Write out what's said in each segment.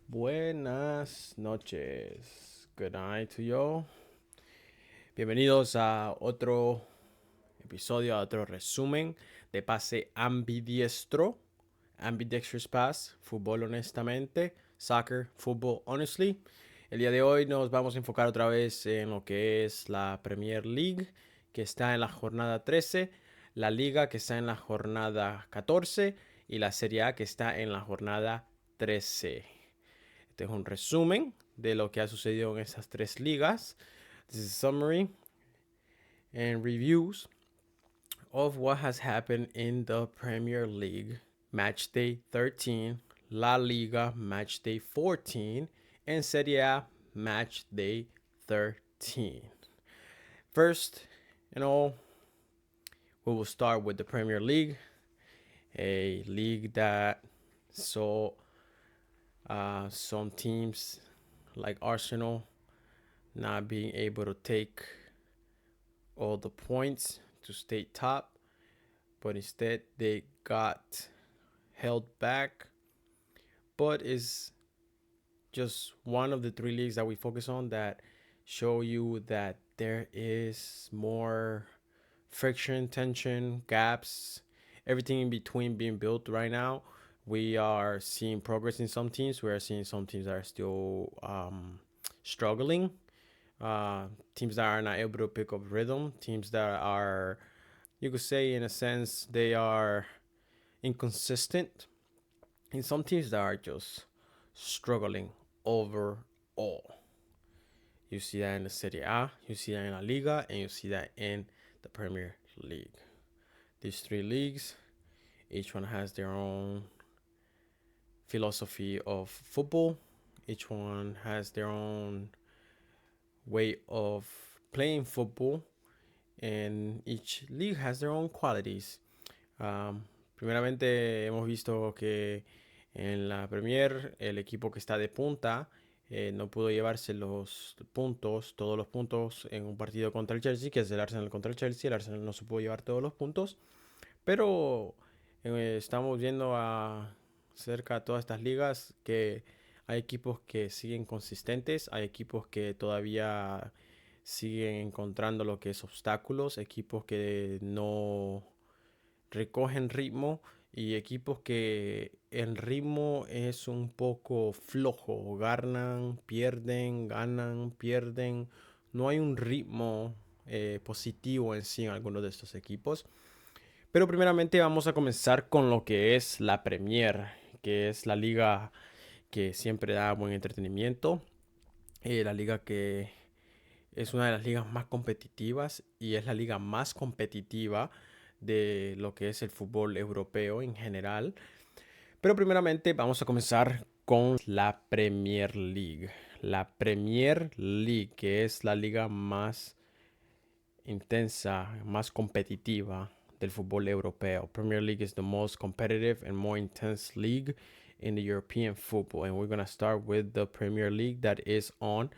Buenas noches. Good night to you. Bienvenidos a otro episodio, a otro resumen de pase ambidiestro. Ambidextrous pass, fútbol honestamente, soccer, fútbol honestly. El día de hoy nos vamos a enfocar otra vez en lo que es la Premier League, que está en la jornada 13, la Liga, que está en la jornada 14, y la Serie A, que está en la jornada 13. Este es un resumen de lo que ha sucedido en esas tres ligas. This is a summary and reviews of what has happened in the Premier League. Matchday 13, La Liga Matchday 14, and Serie A Matchday 13. First, we will start with the Premier League, a league that saw some teams like Arsenal not being able to take all the points to stay top, but instead they got held back. But is just one of the three leagues that we focus on that show you that there is more friction, tension, gaps, everything in between being built right now. We are seeing progress in some teams. We are seeing some teams that are still struggling. Teams that are not able to pick up rhythm. Teams that are, you could say, in a sense, they are inconsistent. And some teams that are just struggling overall. You see that in the Serie A, you see that in La Liga, and you see that in the Premier League. These three leagues, each one has their own philosophy of football. Each one has their own way of playing football, and each league has their own qualities. Primeramente hemos visto que en la Premier el equipo que está de punta no pudo llevarse los puntos, todos los puntos en un partido contra el Chelsea, que es el Arsenal contra el Chelsea. El Arsenal no se pudo llevar todos los puntos, pero estamos viendo cerca de todas estas ligas que hay equipos que siguen consistentes, hay equipos que todavía siguen encontrando lo que es obstáculos, equipos que no recogen ritmo y equipos que el ritmo es un poco flojo, ganan, pierden, no hay un ritmo positivo en sí en algunos de estos equipos. Pero primeramente vamos a comenzar con lo que es la Premier, que es la liga que siempre da buen entretenimiento, la liga que es una de las ligas más competitivas y es la liga más competitiva de lo que es el fútbol europeo en general. Pero primeramente vamos a comenzar con la Premier League. La Premier League, que es la liga más intensa, más competitiva del fútbol europeo. Premier League is the most competitive and more intense league in the European football. And we're going to start with the Premier League that is on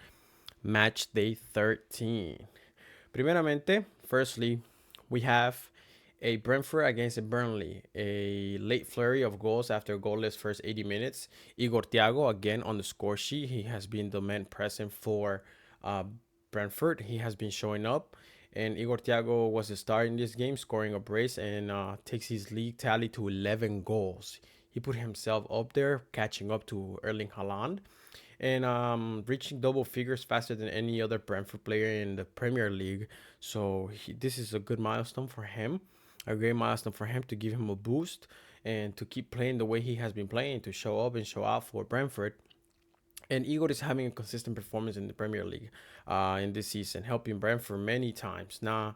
Matchday 13. Primeramente, firstly, we have a Brentford against a Burnley, a late flurry of goals after a goalless first 80 minutes. Igor Thiago again on the score sheet. He has been the man present for Brentford. He has been showing up. And Igor Thiago was the star in this game, scoring a brace and takes his league tally to 11 goals. He put himself up there, catching up to Erling Haaland and reaching double figures faster than any other Brentford player in the Premier League. So this is a good milestone for him, a great milestone for him to give him a boost and to keep playing the way he has been playing, to show up and show out for Brentford. And Igor is having a consistent performance in the Premier League in this season, helping Brentford many times. Now,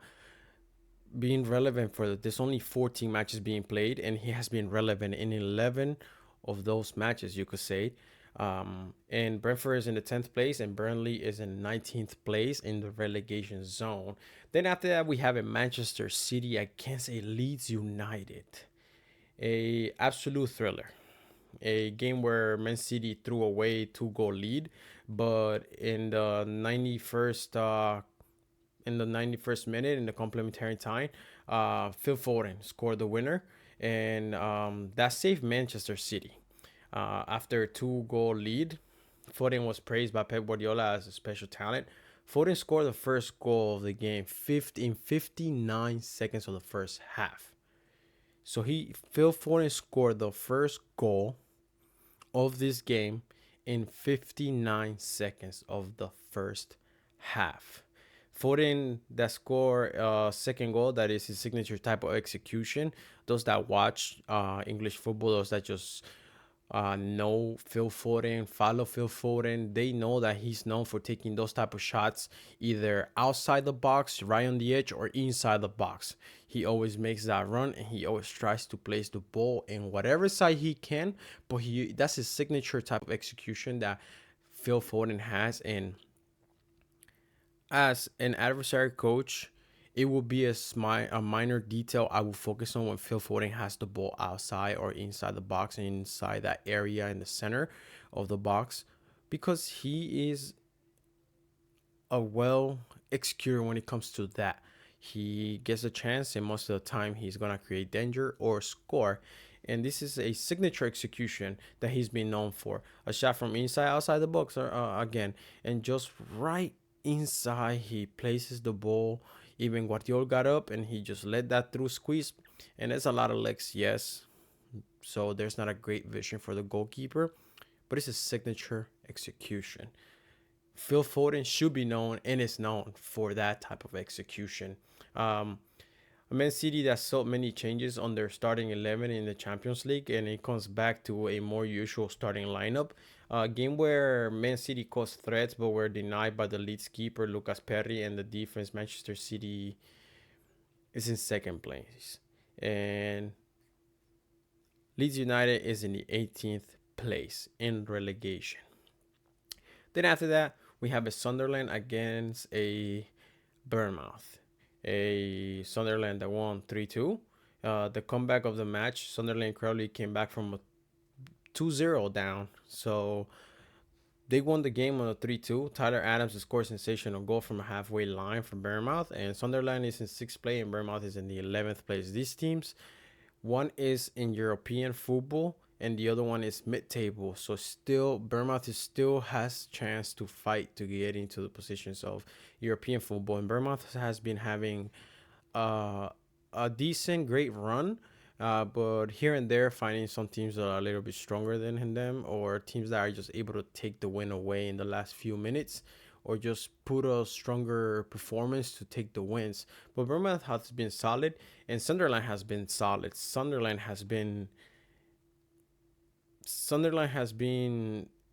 being relevant there's only 14 matches being played, and he has been relevant in 11 of those matches, you could say. And Brentford is in the 10th place, and Burnley is in 19th place in the relegation zone. Then after that, we have a Manchester City against a Leeds United, a absolute thriller. A game where Man City threw away 2-goal lead, but in the 91st minute in the complementary time, Phil Foden scored the winner, and that saved Manchester City. After a 2-goal lead, Foden was praised by Pep Guardiola as a special talent. Foden scored the first goal of the game in 59 seconds of the first half. So Phil Foden scored the first goal of this game in 59 seconds of the first half. Foden that score second goal, that is his signature type of execution. Those that watch English football, those that just know Phil Foden, follow Phil Foden, they know that he's known for taking those type of shots either outside the box, right on the edge, or inside the box. He always makes that run, and he always tries to place the ball in whatever side he can. But that's his signature type of execution that Phil Foden has. And as an adversary coach, it will be a minor detail I will focus on when Phil Foden has the ball outside or inside the box, and inside that area in the center of the box, because he is a well executor when it comes to that. He gets a chance, and most of the time he's gonna create danger or score. And this is a signature execution that he's been known for. A shot from inside, outside the box, again, and just right inside, he places the ball. Even Guardiola got up and he just let that through squeeze. And it's a lot of legs, yes. So there's not a great vision for the goalkeeper, but it's a signature execution. Phil Foden should be known and is known for that type of execution. A Man City that saw many changes on their starting 11 in the Champions League, and it comes back to a more usual starting lineup. A game where Man City caused threats but were denied by the Leeds keeper Lucas Perry, and the defense Manchester City is in second place. And Leeds United is in the 18th place in relegation. Then after that, we have a Sunderland against a Bournemouth. A Sunderland that won 3-2. The comeback of the match, Sunderland Crowley came back from a 2-0 down. So they won the game on a 3-2. Tyler Adams scored a sensational goal from a halfway line from Bournemouth. And Sunderland is in 6th place and Bournemouth is in the 11th place. These teams, one is in European football and the other one is mid-table. So still, Bournemouth still has chance to fight to get into the positions of European football. And Bournemouth has been having a decent, great run, but here and there finding some teams that are a little bit stronger than them, or teams that are just able to take the win away in the last few minutes, or just put a stronger performance to take the wins. But Bournemouth has been solid, and Sunderland has been solid. Sunderland has been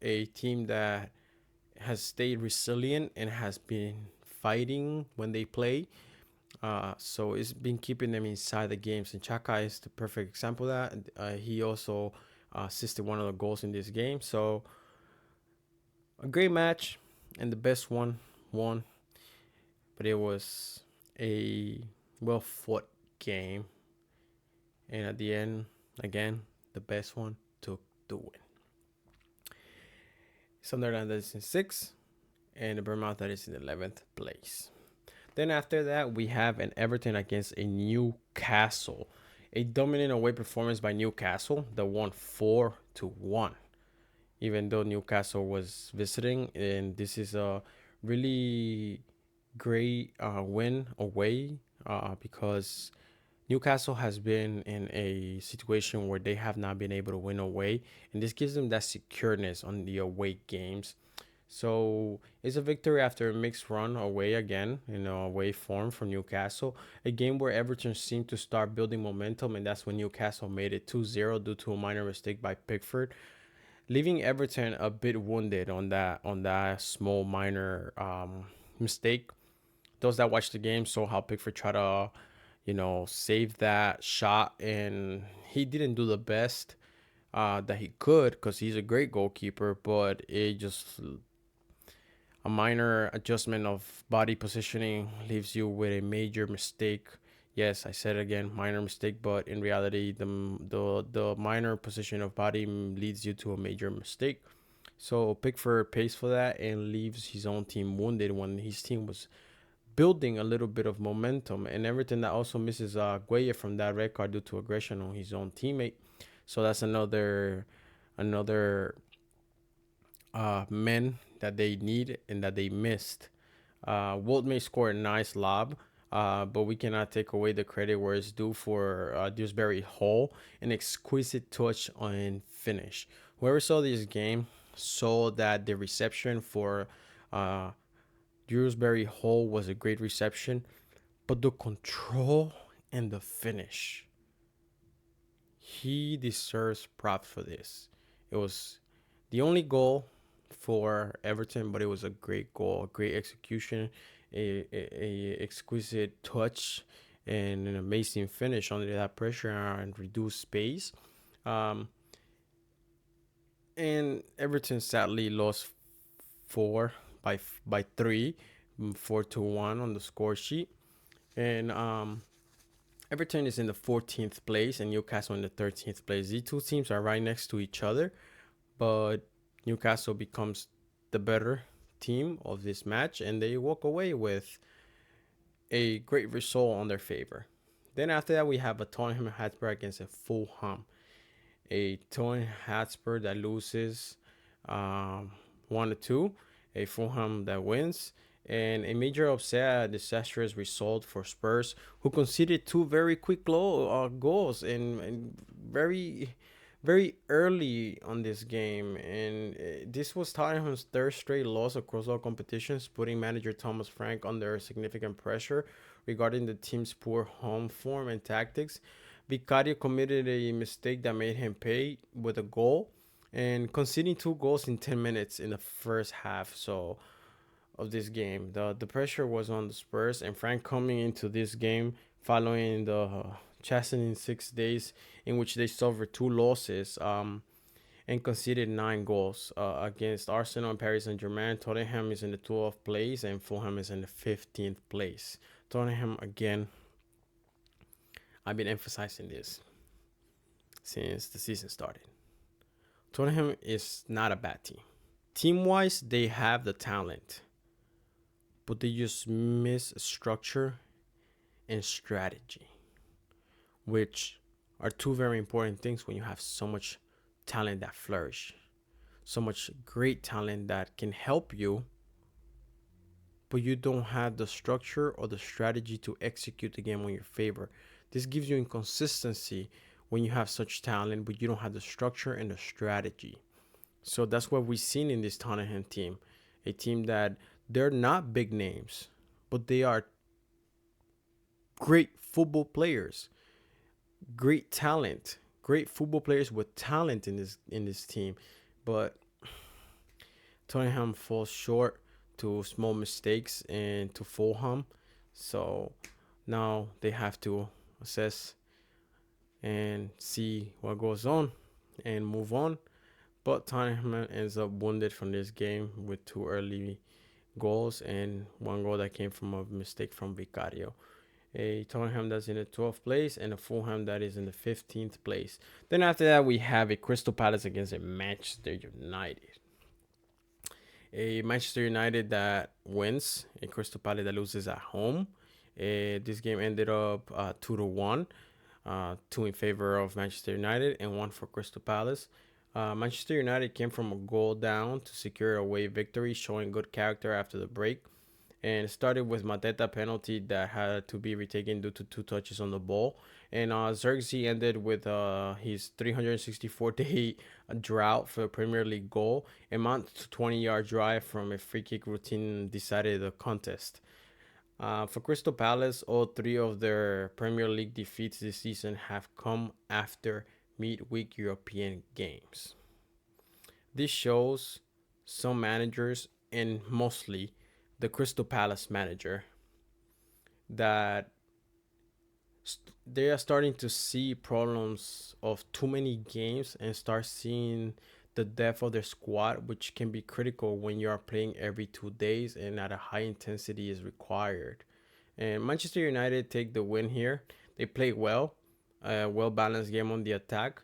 a team that has stayed resilient and has been fighting when they play. So it's been keeping them inside the games. And Chaka is the perfect example of that. He also assisted one of the goals in this game. So a great match, and the best one won. But it was a well fought game. And at the end, again, the best one took the win. Sunderland is in 6th, and the Bournemouth that is in 11th place. Then after that, we have an Everton against a Newcastle. A dominant away performance by Newcastle that won 4-1. Even though Newcastle was visiting, and this is a really great win away because Newcastle has been in a situation where they have not been able to win away, and this gives them that secureness on the away games. So it's a victory after a mixed run away again, away form for Newcastle. A game where Everton seemed to start building momentum, and that's when Newcastle made it 2-0 due to a minor mistake by Pickford, leaving Everton a bit wounded on that small minor mistake. Those that watched the game saw how Pickford tried to save that shot, and he didn't do the best that he could because he's a great goalkeeper, but it just a minor adjustment of body positioning leaves you with a major mistake. Yes, I said it again, minor mistake, but in reality, the minor position of body leads you to a major mistake. So Pickford pays for that and leaves his own team wounded when his team was building a little bit of momentum. And Everton that also misses Gueye from that red card due to aggression on his own teammate. So that's another another men that they need and that they missed. Wolt may score a nice lob, but we cannot take away the credit where it's due for Dewsbury Hall, an exquisite touch on finish. Whoever saw this game saw that the reception for uh, Dewsbury Hall was a great reception, but the control and the finish, he deserves props for this. It was the only goal for Everton, but it was a great goal, a great execution, a exquisite touch, and an amazing finish under that pressure and reduced space. Um, and Everton sadly lost four by three, 4-1 on the score sheet, and Everton is in the 14th place and Newcastle in the 13th place. These two teams are right next to each other, but Newcastle becomes the better team of this match and they walk away with a great result on their favor. Then after that, we have a Tottenham Hotspur against a Fulham. A Tottenham Hotspur that loses 1-2, a Fulham that wins, and a major upset, a disastrous result for Spurs, who conceded two very quick goals and very early on this game. And this was Tottenham's third straight loss across all competitions, putting manager Thomas Frank under significant pressure regarding the team's poor home form and tactics. Vicario committed a mistake that made him pay with a goal and conceding two goals in 10 minutes in the first half of this game. The pressure was on the Spurs, and Frank coming into this game following the chastening 6 days in which they suffered two losses and conceded 9 goals against Arsenal and Paris Saint-Germain. Tottenham is in the 12th place and Fulham is in the 15th place. Tottenham, again, I've been emphasizing this since the season started. Tottenham is not a bad team. Team-wise, they have the talent, but they just miss structure and strategy, which are two very important things when you have so much talent that flourish, so much great talent that can help you, but you don't have the structure or the strategy to execute the game on your favor. This gives you inconsistency when you have such talent, but you don't have the structure and the strategy. So that's what we've seen in this Tottenham team. A team that they're not big names, but they are great football players, great talent, great football players with talent in this team. But Tottenham falls short to small mistakes and to Fulham. So now they have to assess and see what goes on and move on. But Tottenham ends up wounded from this game with two early goals and one goal that came from a mistake from Vicario. A Tottenham that's in the 12th place and a Fulham that is in the 15th place. Then after that, we have a Crystal Palace against a Manchester United. A Manchester United that wins, a Crystal Palace that loses at home. This game ended up 2-1, 2 in favor of Manchester United and 1 for Crystal Palace. Manchester United came from a goal down to secure a away victory, showing good character after the break. And it started with Mateta penalty that had to be retaken due to 2 touches on the ball. And Xerxes ended with his 364-day drought for a Premier League goal. A Mount 20-yard drive from a free kick routine decided the contest. For Crystal Palace, all 3 of their Premier League defeats this season have come after midweek European games. This shows some managers, and mostly the Crystal Palace manager, that they are starting to see problems of too many games and start seeing the depth of their squad, which can be critical when you are playing every 2 days and at a high intensity is required. And Manchester United take the win here. They play well, a well-balanced game on the attack.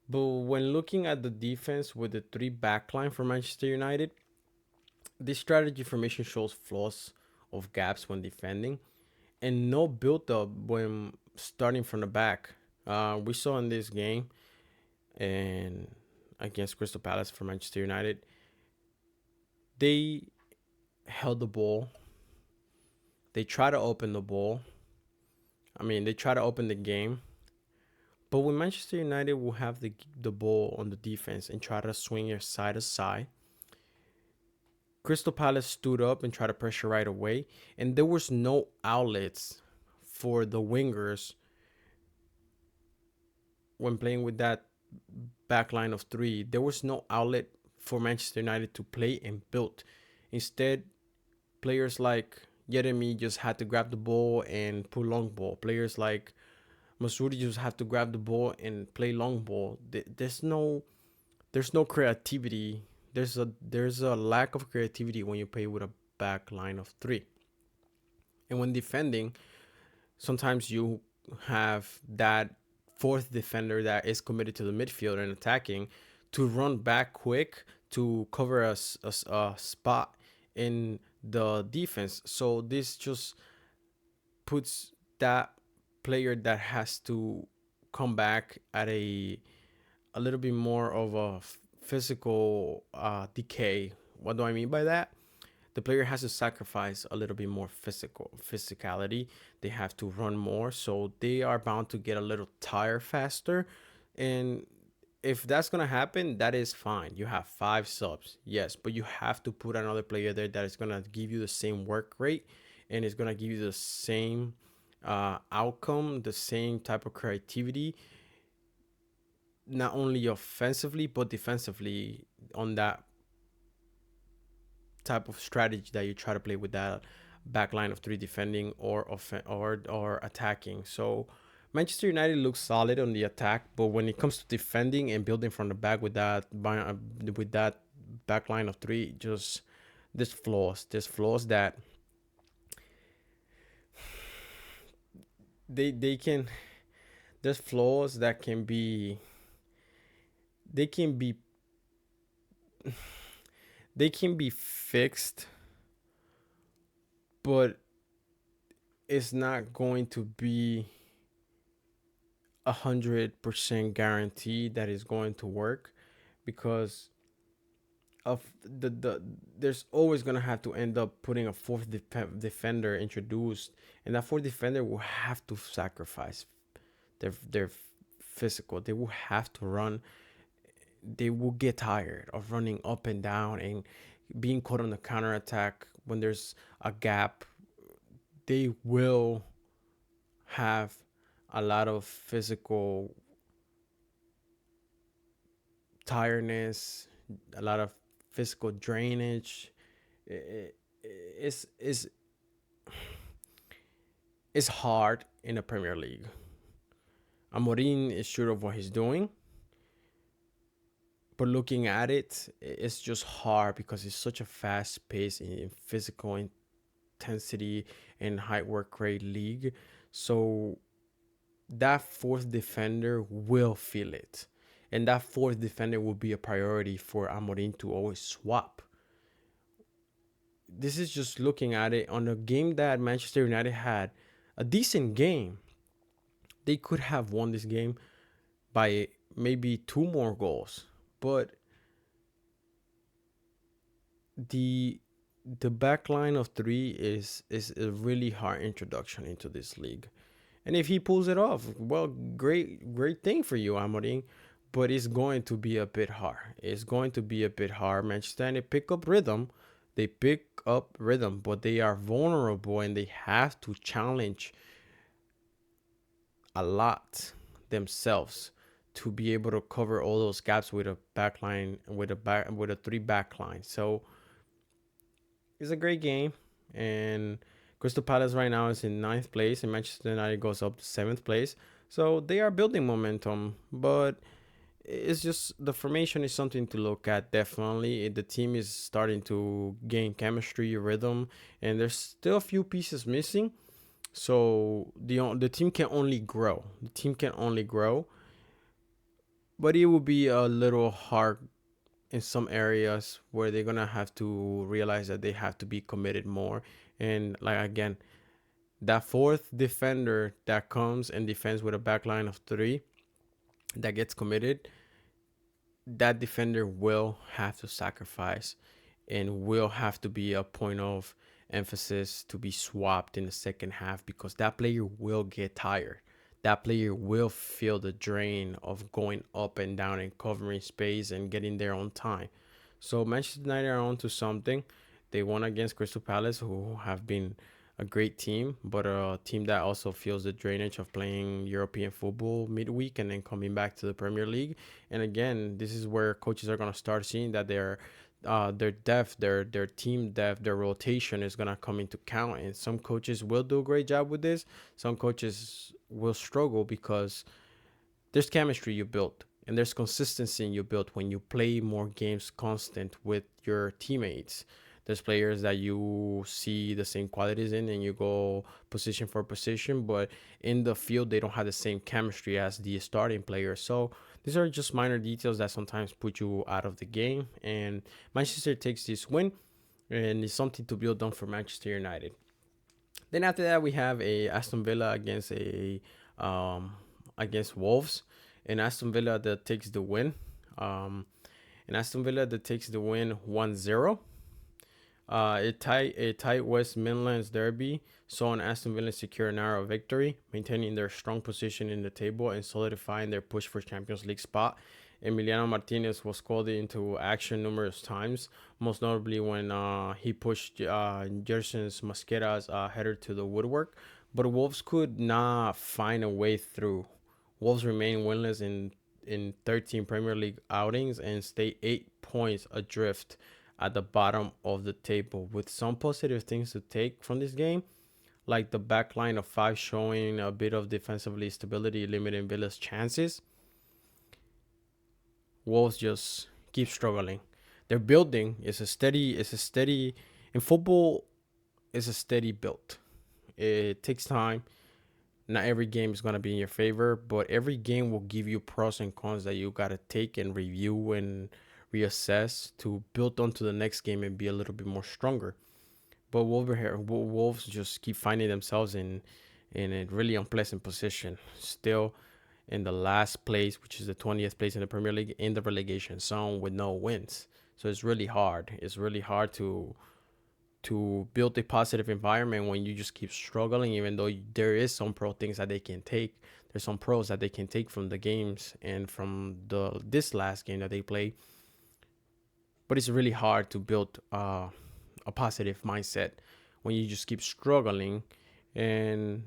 But when looking at the defense with the 3 backline for Manchester United, this strategy formation shows flaws of gaps when defending and no build-up when starting from the back. We saw in this game, and against Crystal Palace for Manchester United. They held the ball. They try to open the ball. They try to open the game. But when Manchester United will have the ball on the defense and try to swing it side to side, Crystal Palace stood up and tried to pressure right away. And there was no outlets for the wingers when playing with that back line of three. There was no outlet for Manchester United to play and build. Instead, players like Yeremi just had to grab the ball and pull long ball. Players like Masudi just have to grab the ball and play long ball. There's no creativity. There's a lack of creativity when you play with a back line of three. And when defending, sometimes you have that fourth defender that is committed to the midfield and attacking to run back quick to cover a spot in the defense. So this just puts that player that has to come back at a little bit more of a physical decay. What do I mean by that? The player has to sacrifice a little bit more physicality. They have to run more, so they are bound to get a little tired faster. And if that's gonna happen, that is fine. You have 5 subs, yes, but you have to put another player there that is gonna give you the same work rate and is gonna give you the same outcome, the same type of creativity, not only offensively but defensively on that type of strategy that you try to play with that back line of 3 defending or attacking. So Manchester United looks solid on the attack, but when it comes to defending and building from the back with that back line of 3, just there's flaws that they can there's flaws that can be they can be fixed, but it's not going to be 100% guaranteed that it's going to work, because of there's always gonna have to end up putting a fourth defender introduced, and that fourth defender will have to sacrifice their physical. They will have to run. They will get tired of running up and down and being caught on the counter attack when there's a gap. They will have a lot of physical tiredness, a lot of physical drainage. It's hard in the Premier League. Amorim is sure of what he's doing, but looking at it, it's just hard because it's such a fast pace in physical intensity and high work rate league. So that fourth defender will feel it. And that fourth defender will be a priority for Amorim to always swap. This is just looking at it on a game that Manchester United had a decent game. They could have won this game by maybe 2 more goals. But the back line of 3 is a really hard introduction into this league. And if he pulls it off, well, great thing for you, Amorim. But it's going to be a bit hard. Manchester United pick up rhythm. They pick up rhythm, but they are vulnerable and they have to challenge a lot themselves to be able to cover all those gaps with a back line, with a 3 back line. So it's a great game. And Crystal Palace right now is in 9th place, and Manchester United goes up to 7th place. So they are building momentum, but it's just the formation is something to look at. Definitely, the team is starting to gain chemistry, rhythm, and there's still a few pieces missing. So the team can only grow. But it will be a little hard in some areas where they're gonna have to realize that they have to be committed more. And like again, that fourth defender that comes and defends with a back line of 3 that gets committed, that defender will have to sacrifice and will have to be a point of emphasis to be swapped in the second half because that player will get tired. That player will feel the drain of going up and down and covering space and getting there on time. So Manchester United are onto something. They won against Crystal Palace, who have been a great team, but a team that also feels the drainage of playing European football midweek and then coming back to the Premier League. And again, this is where coaches are gonna start seeing that their depth, their team depth, their rotation is gonna come into count. And some coaches will do a great job with this. Some coaches will struggle because there's chemistry you built and there's consistency you built when you play more games constant with your teammates. There's players that you see the same qualities in and you go position for position, but in the field they don't have the same chemistry as the starting player. So these are just minor details that sometimes put you out of the game. And Manchester takes this win, and it's something to build on for Manchester United. Then after that, we have a Aston Villa against Wolves, and Aston Villa that takes the win. Um, and Aston Villa that takes the win 1-0. A tight West Midlands derby saw an Aston Villa secure a narrow victory, maintaining their strong position in the table and solidifying their push for Champions League spot. Emiliano Martinez was called into action numerous times, most notably when he pushed Gerson's Mosquera's header to the woodwork. But Wolves could not find a way through. Wolves remain winless in 13 Premier League outings and stay 8 points adrift at the bottom of the table. With some positive things to take from this game, like the back line of five showing a bit of defensively stability, limiting Villa's chances. Wolves just keep struggling. Their building is a steady in football is a steady build. It takes time. Not every game is gonna be in your favor, but every game will give you pros and cons that you gotta take and review and reassess to build onto the next game and be a little bit more stronger. But Wolves just keep finding themselves in a really unpleasant position, still in the last place, which is the 20th place in the Premier League, in the relegation zone with no wins. So it's really hard. It's really hard to build a positive environment when you just keep struggling, even though there is some pro things that they can take. There's some pros that they can take from the games and from this last game that they play. But it's really hard to build a positive mindset when you just keep struggling. And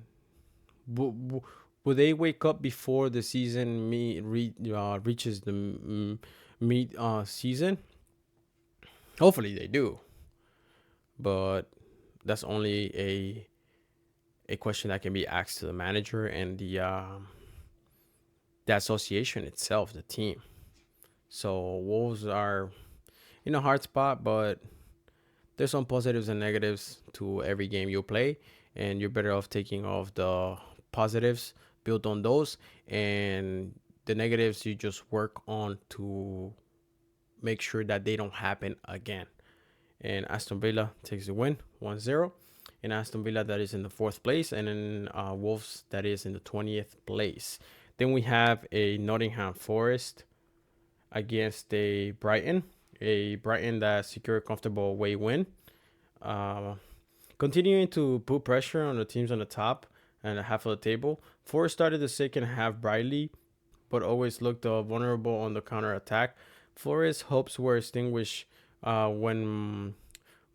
will they wake up before the season reaches the mid season? Hopefully they do, but that's only a question that can be asked to the manager and the association itself, the team. So Wolves are in a hard spot, but there's some positives and negatives to every game you play, and you're better off taking off the positives, build on those, and the negatives you just work on to make sure that they don't happen again. And Aston Villa takes the win 1-0. And Aston Villa that is in the 4th place, and then Wolves that is in the 20th place. Then we have a Nottingham Forest against a Brighton that secured a comfortable away win. Continuing to put pressure on the teams on the top and the half of the table. Forest started the second half brightly, but always looked vulnerable on the counter attack. Forest's hopes were extinguished when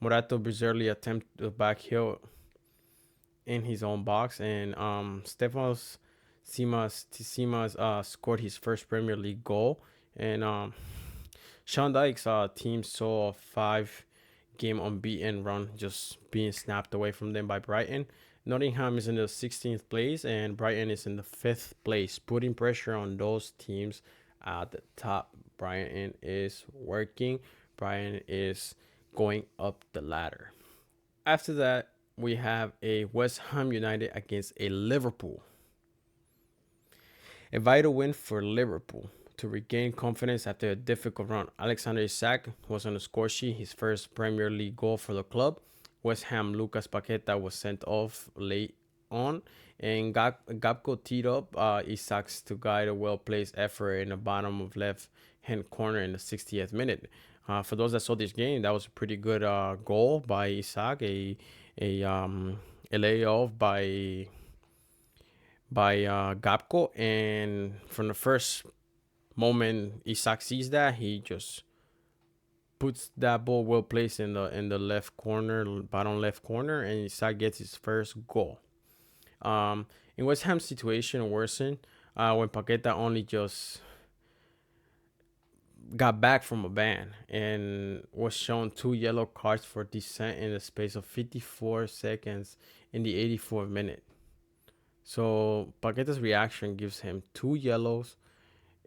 Morato bizarrely attempted a back heel in his own box, and Stefanos Tsimas scored his first Premier League goal, and Sean Dyke's team saw a 5-game unbeaten run just being snapped away from them by Brighton. Nottingham is in the 16th place, and Brighton is in the 5th place, putting pressure on those teams at the top. Brighton is working. Brighton is going up the ladder. After that, we have a West Ham United against a Liverpool. A vital win for Liverpool to regain confidence after a difficult run. Alexander Isak was on the score sheet, his first Premier League goal for the club. West Ham Lucas Paqueta was sent off late on, And Gapco teed up Isaacs to guide a well-placed effort in the bottom of left-hand corner in the 60th minute. For those that saw this game, that was a pretty good goal by Isaac, a layoff by Gapco, and from the first moment Isaac sees that, he just puts that ball well placed in the left corner, bottom left corner, and Isaac gets his first goal. In West Ham's situation worsened when Paqueta only just got back from a ban and was shown 2 yellow cards for dissent in the space of 54 seconds in the 84th minute. So Paqueta's reaction gives him 2 yellows,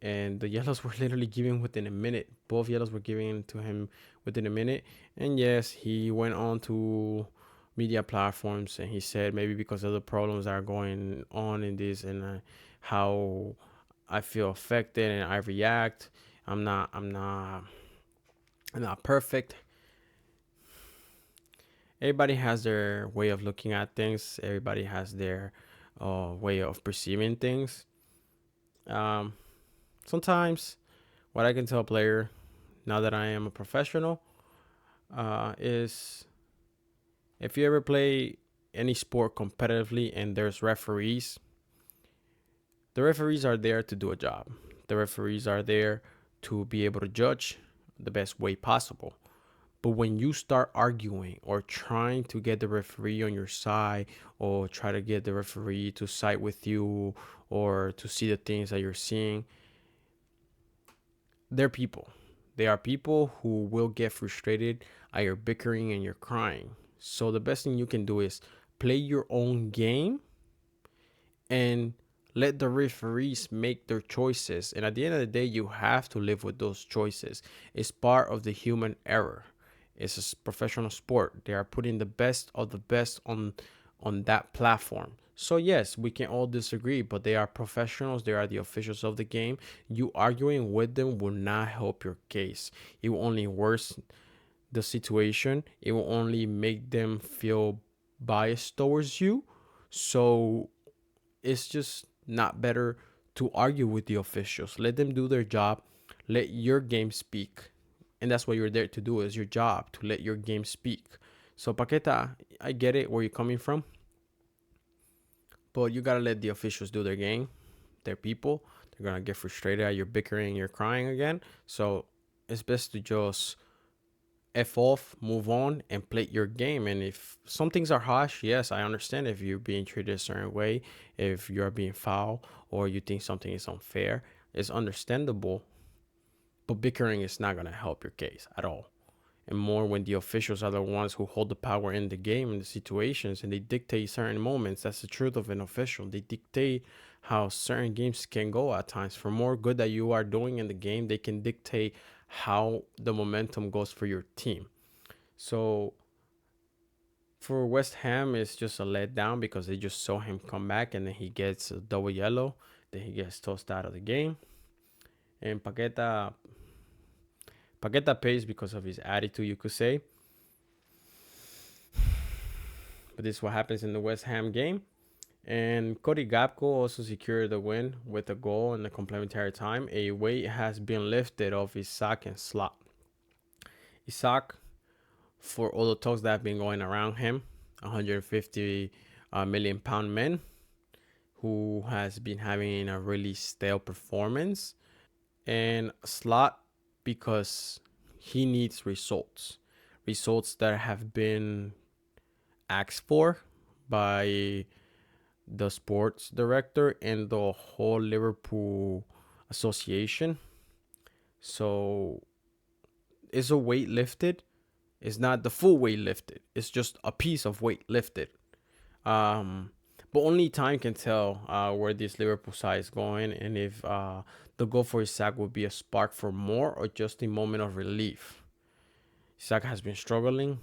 and the yellows were literally given within a minute. Both yellows were given to him within a minute. And yes, he went on to media platforms and he said maybe because of the problems that are going on in this and how I feel affected and I react. I'm not perfect. Everybody has their way of looking at things. Everybody has their way of perceiving things. Um, Sometimes what I can tell a player now that I am a professional is if you ever play any sport competitively and there's referees, the referees are there to do a job. The referees are there to be able to judge the best way possible. But when you start arguing or trying to get the referee on your side or try to get the referee to side with you or to see the things that you're seeing, they're people. They are people who will get frustrated at your bickering and your crying. So the best thing you can do is play your own game and let the referees make their choices. And at the end of the day, you have to live with those choices. It's part of the human error. It's a professional sport. They are putting the best of the best on that platform. So yes, we can all disagree, but they are professionals. They are the officials of the game. You arguing with them will not help your case. It will only worsen the situation. It will only make them feel biased towards you. So it's just not better to argue with the officials. Let them do their job. Let your game speak. And that's what you're there to do, is your job, to let your game speak. So Paqueta, I get it where you're coming from, but you gotta let the officials do their game. They're people. They're gonna get frustrated at your bickering, you're crying again. So it's best to just F off, move on, and play your game. And if some things are harsh, yes, I understand if you're being treated a certain way, if you're being foul, or you think something is unfair, it's understandable. But bickering is not gonna help your case at all. And more when the officials are the ones who hold the power in the game and the situations and they dictate certain moments. That's the truth of an official. They dictate how certain games can go at times. For more good that you are doing in the game, they can dictate how the momentum goes for your team. So for West Ham, it's just a letdown because they just saw him come back and then he gets a double yellow. Then he gets tossed out of the game. And Paqueta pays because of his attitude, you could say. But this is what happens in the West Ham game. And Cody Gapco also secured the win with a goal in the complementary time. A weight has been lifted off Isaac and Slot. Isaac, for all the talks that have been going around him, 150 million pound man who has been having a really stale performance. And Slot because he needs results that have been asked for by the sports director and the whole Liverpool association. So is a weight lifted? It's not the full weight lifted. It's just a piece of weight lifted. But only time can tell where this Liverpool side is going and if the goal for Isaac will be a spark for more or just a moment of relief. Isaac has been struggling.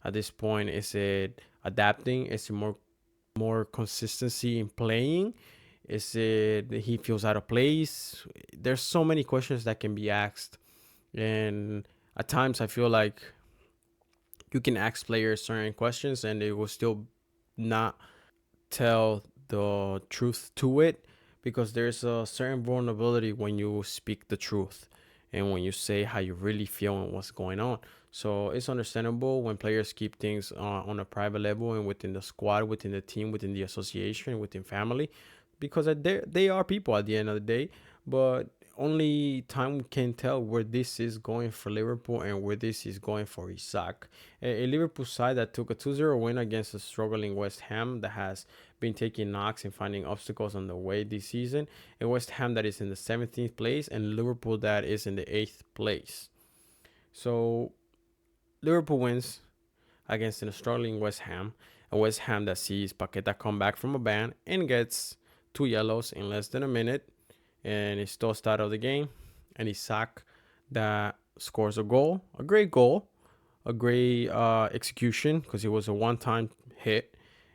At this point, is it adapting? Is it more consistency in playing? Is it that he feels out of place? There's so many questions that can be asked. And at times I feel like you can ask players certain questions and they will still not tell the truth to it, because there's a certain vulnerability when you speak the truth and when you say how you really feel and what's going on. So it's understandable when players keep things on a private level and within the squad, within the team, within the association, within family, because they are people at the end of the day. But only time can tell where this is going for Liverpool and where this is going for Isaac. A Liverpool side that took a 2-0 win against a struggling West Ham that has been taking knocks and finding obstacles on the way this season. A West Ham that is in the 17th place and Liverpool that is in the 8th place. So Liverpool wins against a struggling West Ham. A West Ham that sees Paqueta come back from a ban and gets 2 yellows in less than a minute. And it's still start of the game. And Isaac that scores a goal, a great goal, a great execution, because it was a one-time hit,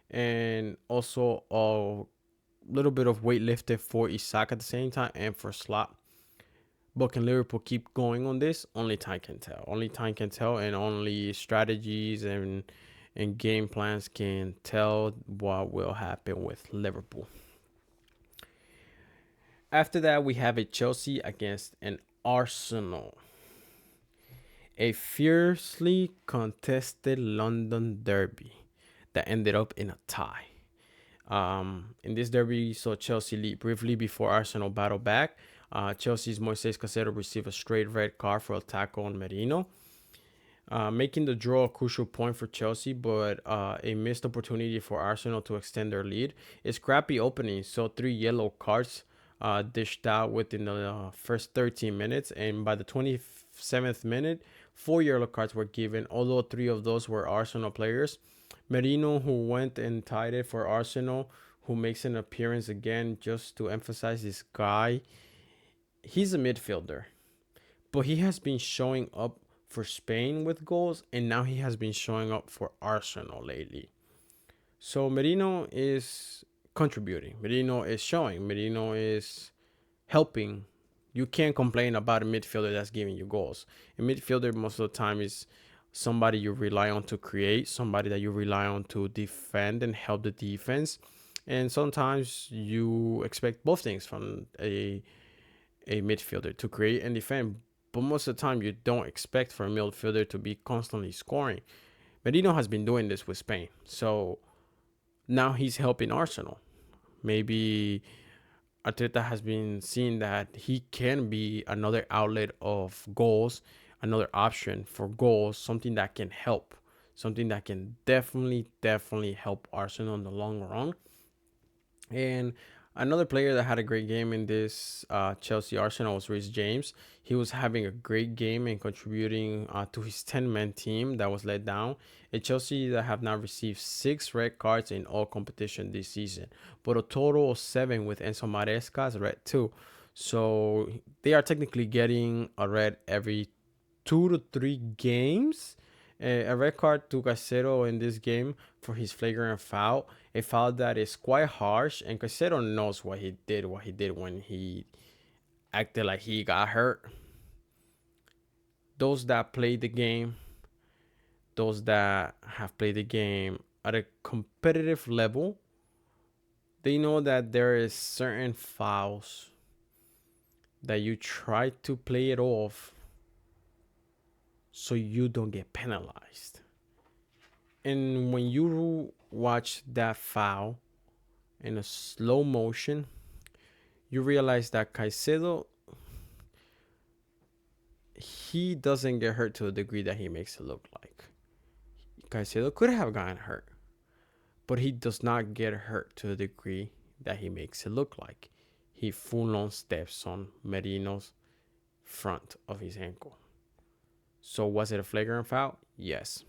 and also a little bit of weight lifted for Isaac at the same time and for Slot. But can Liverpool keep going on this? Only time can tell. Only time can tell, and only strategies and game plans can tell what will happen with Liverpool. After that, we have a Chelsea against an Arsenal. A fiercely contested London derby that ended up in a tie. In this derby, saw Chelsea lead briefly before Arsenal battled back. Chelsea's Moises Caicedo received a straight red card for a tackle on Merino, making the draw a crucial point for Chelsea, but a missed opportunity for Arsenal to extend their lead. A scrappy opening saw 3 yellow cards dished out within the first 13 minutes, and by the 27th minute, 4 yellow cards were given, although 3 of those were Arsenal players. Merino, who went and tied it for Arsenal, who makes an appearance again, just to emphasize this guy. He's a midfielder, but he has been showing up for Spain with goals, and now he has been showing up for Arsenal lately. So Merino is contributing. Merino is showing. Merino is helping. You can't complain about a midfielder that's giving you goals. A midfielder most of the time is somebody you rely on to create, somebody that you rely on to defend and help the defense. And sometimes you expect both things from a midfielder, to create and defend. But most of the time you don't expect for a midfielder to be constantly scoring. Merino has been doing this with Spain. So now he's helping Arsenal. Maybe Arteta has been seeing that he can be another outlet of goals, another option for goals, something that can help, something that can definitely help Arsenal in the long run. And another player that had a great game in this Chelsea Arsenal was Reece James. He was having a great game and contributing to his 10-man team that was let down. And Chelsea that have now received 6 red cards in all competition this season, but a total of 7 with Enzo Maresca's red too. So they are technically getting a red every 2 to 3 games. A red card to Caicedo in this game for his flagrant foul, a foul that is quite harsh, and Caicedo knows what he did when he acted like he got hurt. Those that play the game, those that have played the game at a competitive level, they know that there is certain fouls that you try to play it off so you don't get penalized. And when you watch that foul in a slow motion, you realize that Caicedo, he doesn't get hurt to the degree that he makes it look like. Caicedo could have gotten hurt, but he does not get hurt to the degree that he makes it look like. He full-on steps on Merino's front of his ankle. So was it a flagrant foul? Yes.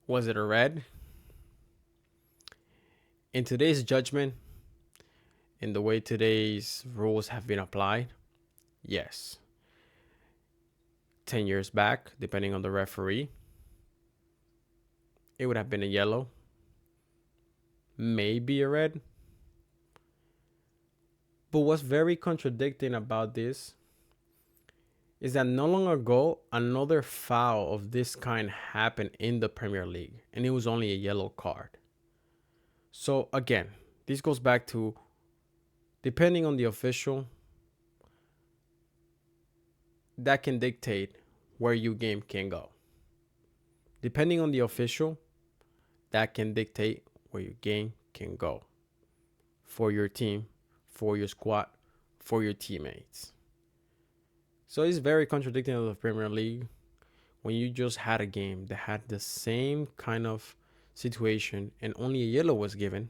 Was it a red? In today's judgment, in the way today's rules have been applied, yes. 10 years back, depending on the referee, it would have been a yellow, maybe a red. But what's very contradicting about this is that not long ago, another foul of this kind happened in the Premier League, and it was only a yellow card. So again, this goes back to depending on the official, that can dictate where your game can go. Depending on the official, that can dictate where your game can go for your team, for your squad, for your teammates. So it's very contradicting of the Premier League when you just had a game that had the same kind of situation and only a yellow was given.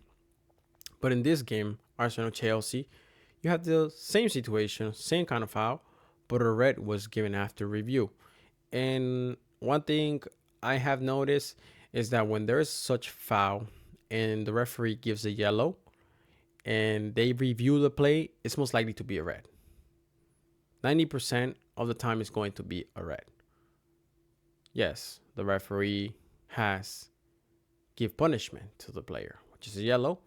But in this game, Arsenal Chelsea, you had the same situation, same kind of foul, but a red was given after review. And one thing I have noticed is that when there is such foul and the referee gives a yellow and they review the play, it's most likely to be a red. 90% of the time it's going to be a red. Yes, the referee has give punishment to the player, which is a yellow,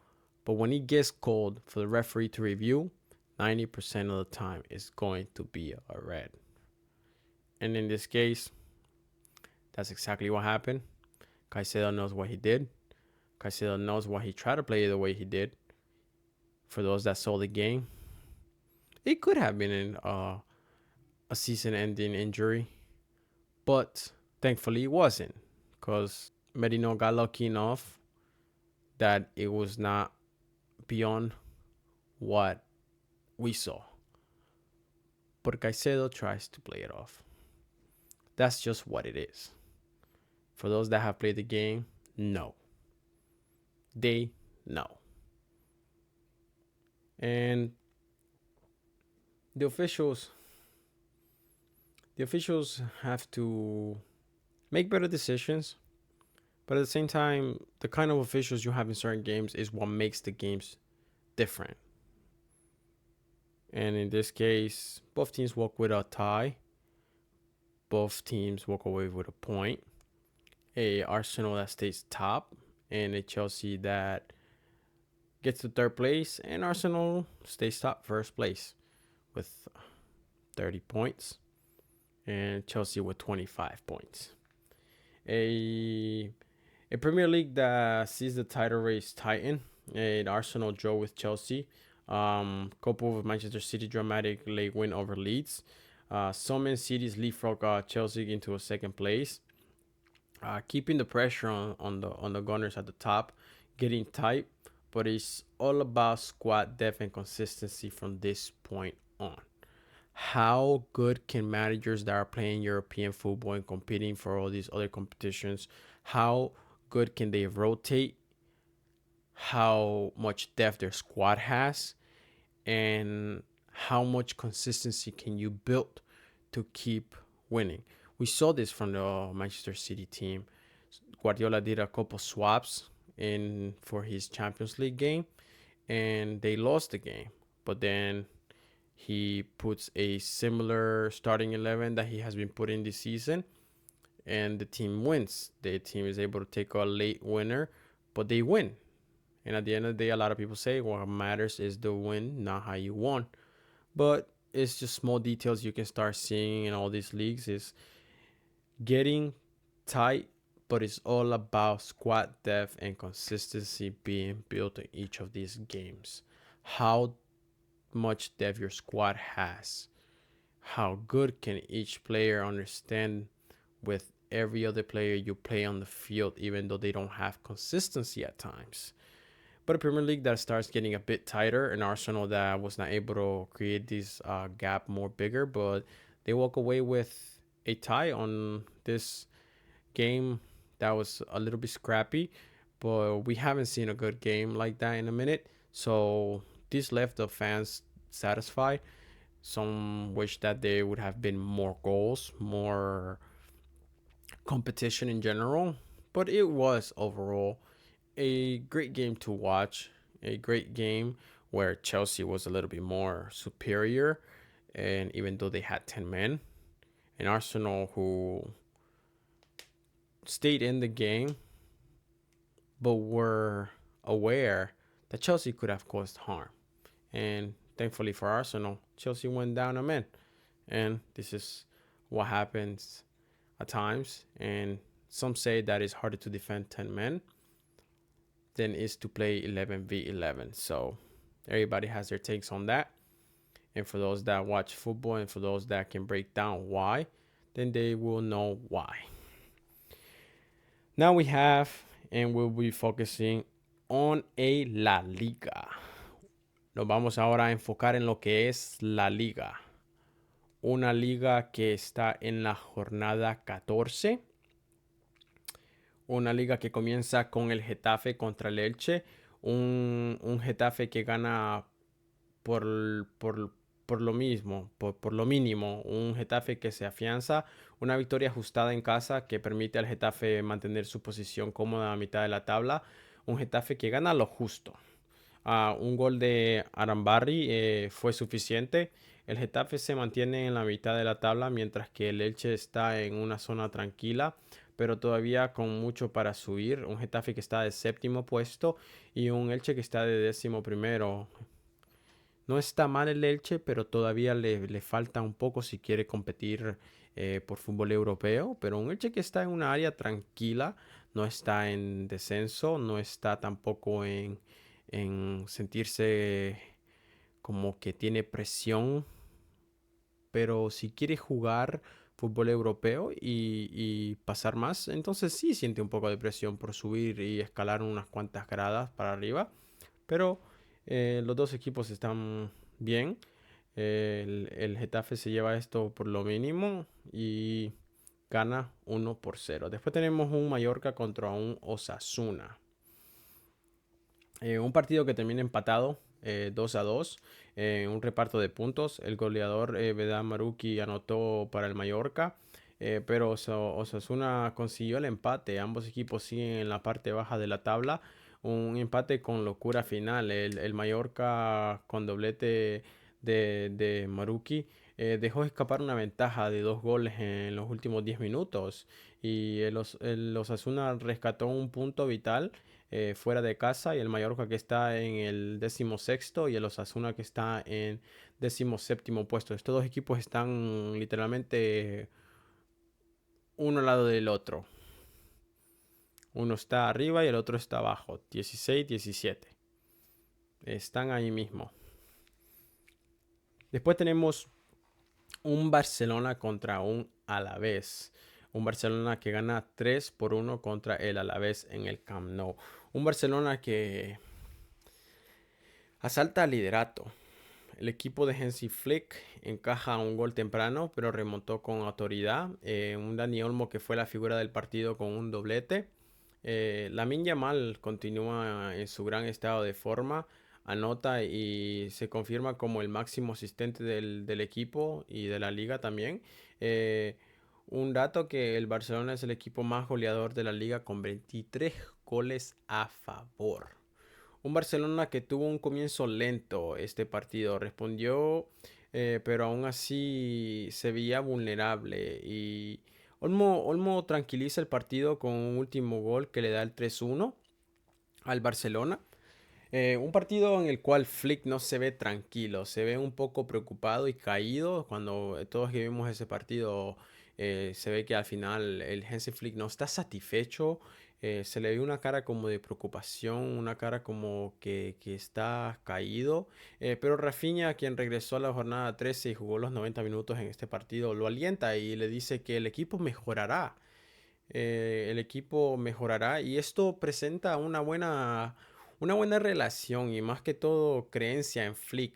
but when he gets called for the referee to review, 90% of the time it's going to be a red. And in this case, that's exactly what happened. Caicedo knows what he did. Caicedo knows why he tried to play the way he did. For those that saw the game, it could have been a season-ending injury, but thankfully it wasn't, because Merino got lucky enough that it was not beyond what we saw. But Caicedo tries to play it off. That's just what it is. For those that have played the game, no. They know. And the officials have to make better decisions, but at the same time, the kind of officials you have in certain games is what makes the games different. And in this case, both teams walk with a tie. Both teams walk away with a point. A Arsenal that stays top and a Chelsea that gets to third place, and Arsenal stays top first place with 30 points and Chelsea with 25 points. A Premier League that sees the title race tighten. An Arsenal draw with Chelsea. Couple of Manchester City dramatic late win over Leeds. Some Man City's leapfrog Chelsea into a second place. Keeping the pressure on the Gunners at the top, getting tight, but it's all about squad depth and consistency from this point on. How good can managers that are playing European football and competing for all these other competitions, how good can they rotate, how much depth their squad has, and how much consistency can you build to keep winning? We saw this from the Manchester City team. Guardiola did a couple swaps in for his Champions League game, and they lost the game. But then he puts a similar starting 11 that he has been putting this season, and the team wins. The team is able to take a late winner, but they win. And at the end of the day, a lot of people say what matters is the win, not how you won. But it's just small details you can start seeing in all these leagues is getting tight, but it's all about squad depth and consistency being built in each of these games. How much depth your squad has. How good can each player understand with every other player you play on the field, even though they don't have consistency at times. But a Premier League that starts getting a bit tighter, an Arsenal that was not able to create this gap more bigger, but they walk away with a tie on this game that was a little bit scrappy, but we haven't seen a good game like that in a minute. So this left the fans satisfied. Some wish that there would have been more goals, more competition in general, but it was overall a great game to watch, a great game where Chelsea was a little bit more superior, and even though they had 10 men, and Arsenal who stayed in the game but were aware that Chelsea could have caused harm. And thankfully for Arsenal, Chelsea went down a man. And this is what happens at times. And some say that it's harder to defend 10 men. than is to play 11v11. So everybody has their takes on that. And for those that watch football and for those that can break down why, then they will know why. Now we have, and we'll be focusing on a La Liga. Nos vamos ahora a enfocar en lo que es la Liga. Una liga que está en la jornada 14. Una liga que comienza con el Getafe contra el Elche. Un Getafe que gana por lo mismo, por lo mínimo. Un Getafe que se afianza. Una victoria ajustada en casa que permite al Getafe mantener su posición cómoda a mitad de la tabla. Un Getafe que gana lo justo. Un gol de Arambarri fue suficiente. El Getafe se mantiene en la mitad de la tabla, mientras que el Elche está en una zona tranquila, pero todavía con mucho para subir. Un Getafe que está de séptimo puesto y un Elche que está de 11º. No está mal el Elche, pero todavía le falta un poco si quiere competir por fútbol europeo. Pero un Elche que está en una área tranquila, no está en descenso, no está tampoco en sentirse como que tiene presión, pero si quiere jugar fútbol europeo y pasar más, entonces sí siente un poco de presión por subir y escalar unas cuantas gradas para arriba, pero los dos equipos están bien. El Getafe se lleva esto por lo mínimo y gana 1-0. Después tenemos un Mallorca contra un Osasuna. Un partido que termina empatado 2-2, un reparto de puntos. El goleador Vedán Maruki anotó para el Mallorca, pero Osasuna consiguió el empate. Ambos equipos siguen en la parte baja de la tabla. Un empate con locura final. El Mallorca con doblete de Maruki dejó escapar una ventaja de 2 goles en los últimos 10 minutos. Y el Osasuna rescató un punto vital fuera de casa, y el Mallorca que está en el 16º y el Osasuna que está en 17º puesto. Estos dos equipos están literalmente uno al lado del otro. Uno está arriba y el otro está abajo. 16-17. Están ahí mismo. Después tenemos un Barcelona contra un Alavés. Un Barcelona que gana 3-1 contra el Alavés en el Camp Nou. Un Barcelona que asalta al liderato. El equipo de Hansi Flick encaja un gol temprano, pero remontó con autoridad. Un Dani Olmo que fue la figura del partido con un doblete. Lamine Yamal continúa en su gran estado de forma. Anota y se confirma como el máximo asistente del equipo y de la liga también. Un dato que el Barcelona es el equipo más goleador de la liga con 23 goles a favor. Un Barcelona que tuvo un comienzo lento este partido. Respondió, pero aún así se veía vulnerable. Y Olmo tranquiliza el partido con un último gol que le da el 3-1 al Barcelona. Un partido en el cual Flick no se ve tranquilo, se ve un poco preocupado y caído. Cuando todos que vimos ese partido, se ve que al final el Hansi Flick no está satisfecho. Se le ve una cara como de preocupación, una cara como que está caído. Pero Rafinha, quien regresó a la jornada 13 y jugó los 90 minutos en este partido, lo alienta y le dice que el equipo mejorará. El equipo mejorará y esto presenta una buena relación y más que todo creencia en Flick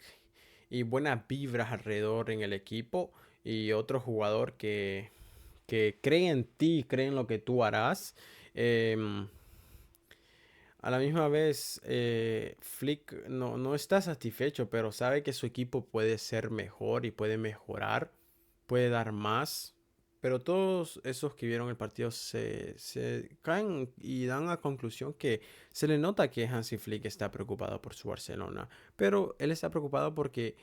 y buenas vibras alrededor en el equipo, y otro jugador que cree en ti, cree en lo que tú harás. A la misma vez, Flick no está satisfecho, pero sabe que su equipo puede ser mejor y puede mejorar, puede dar más. Pero todos esos que vieron el partido se caen y dan a conclusión que se le nota que Hansi Flick está preocupado por su Barcelona. Pero él está preocupado porque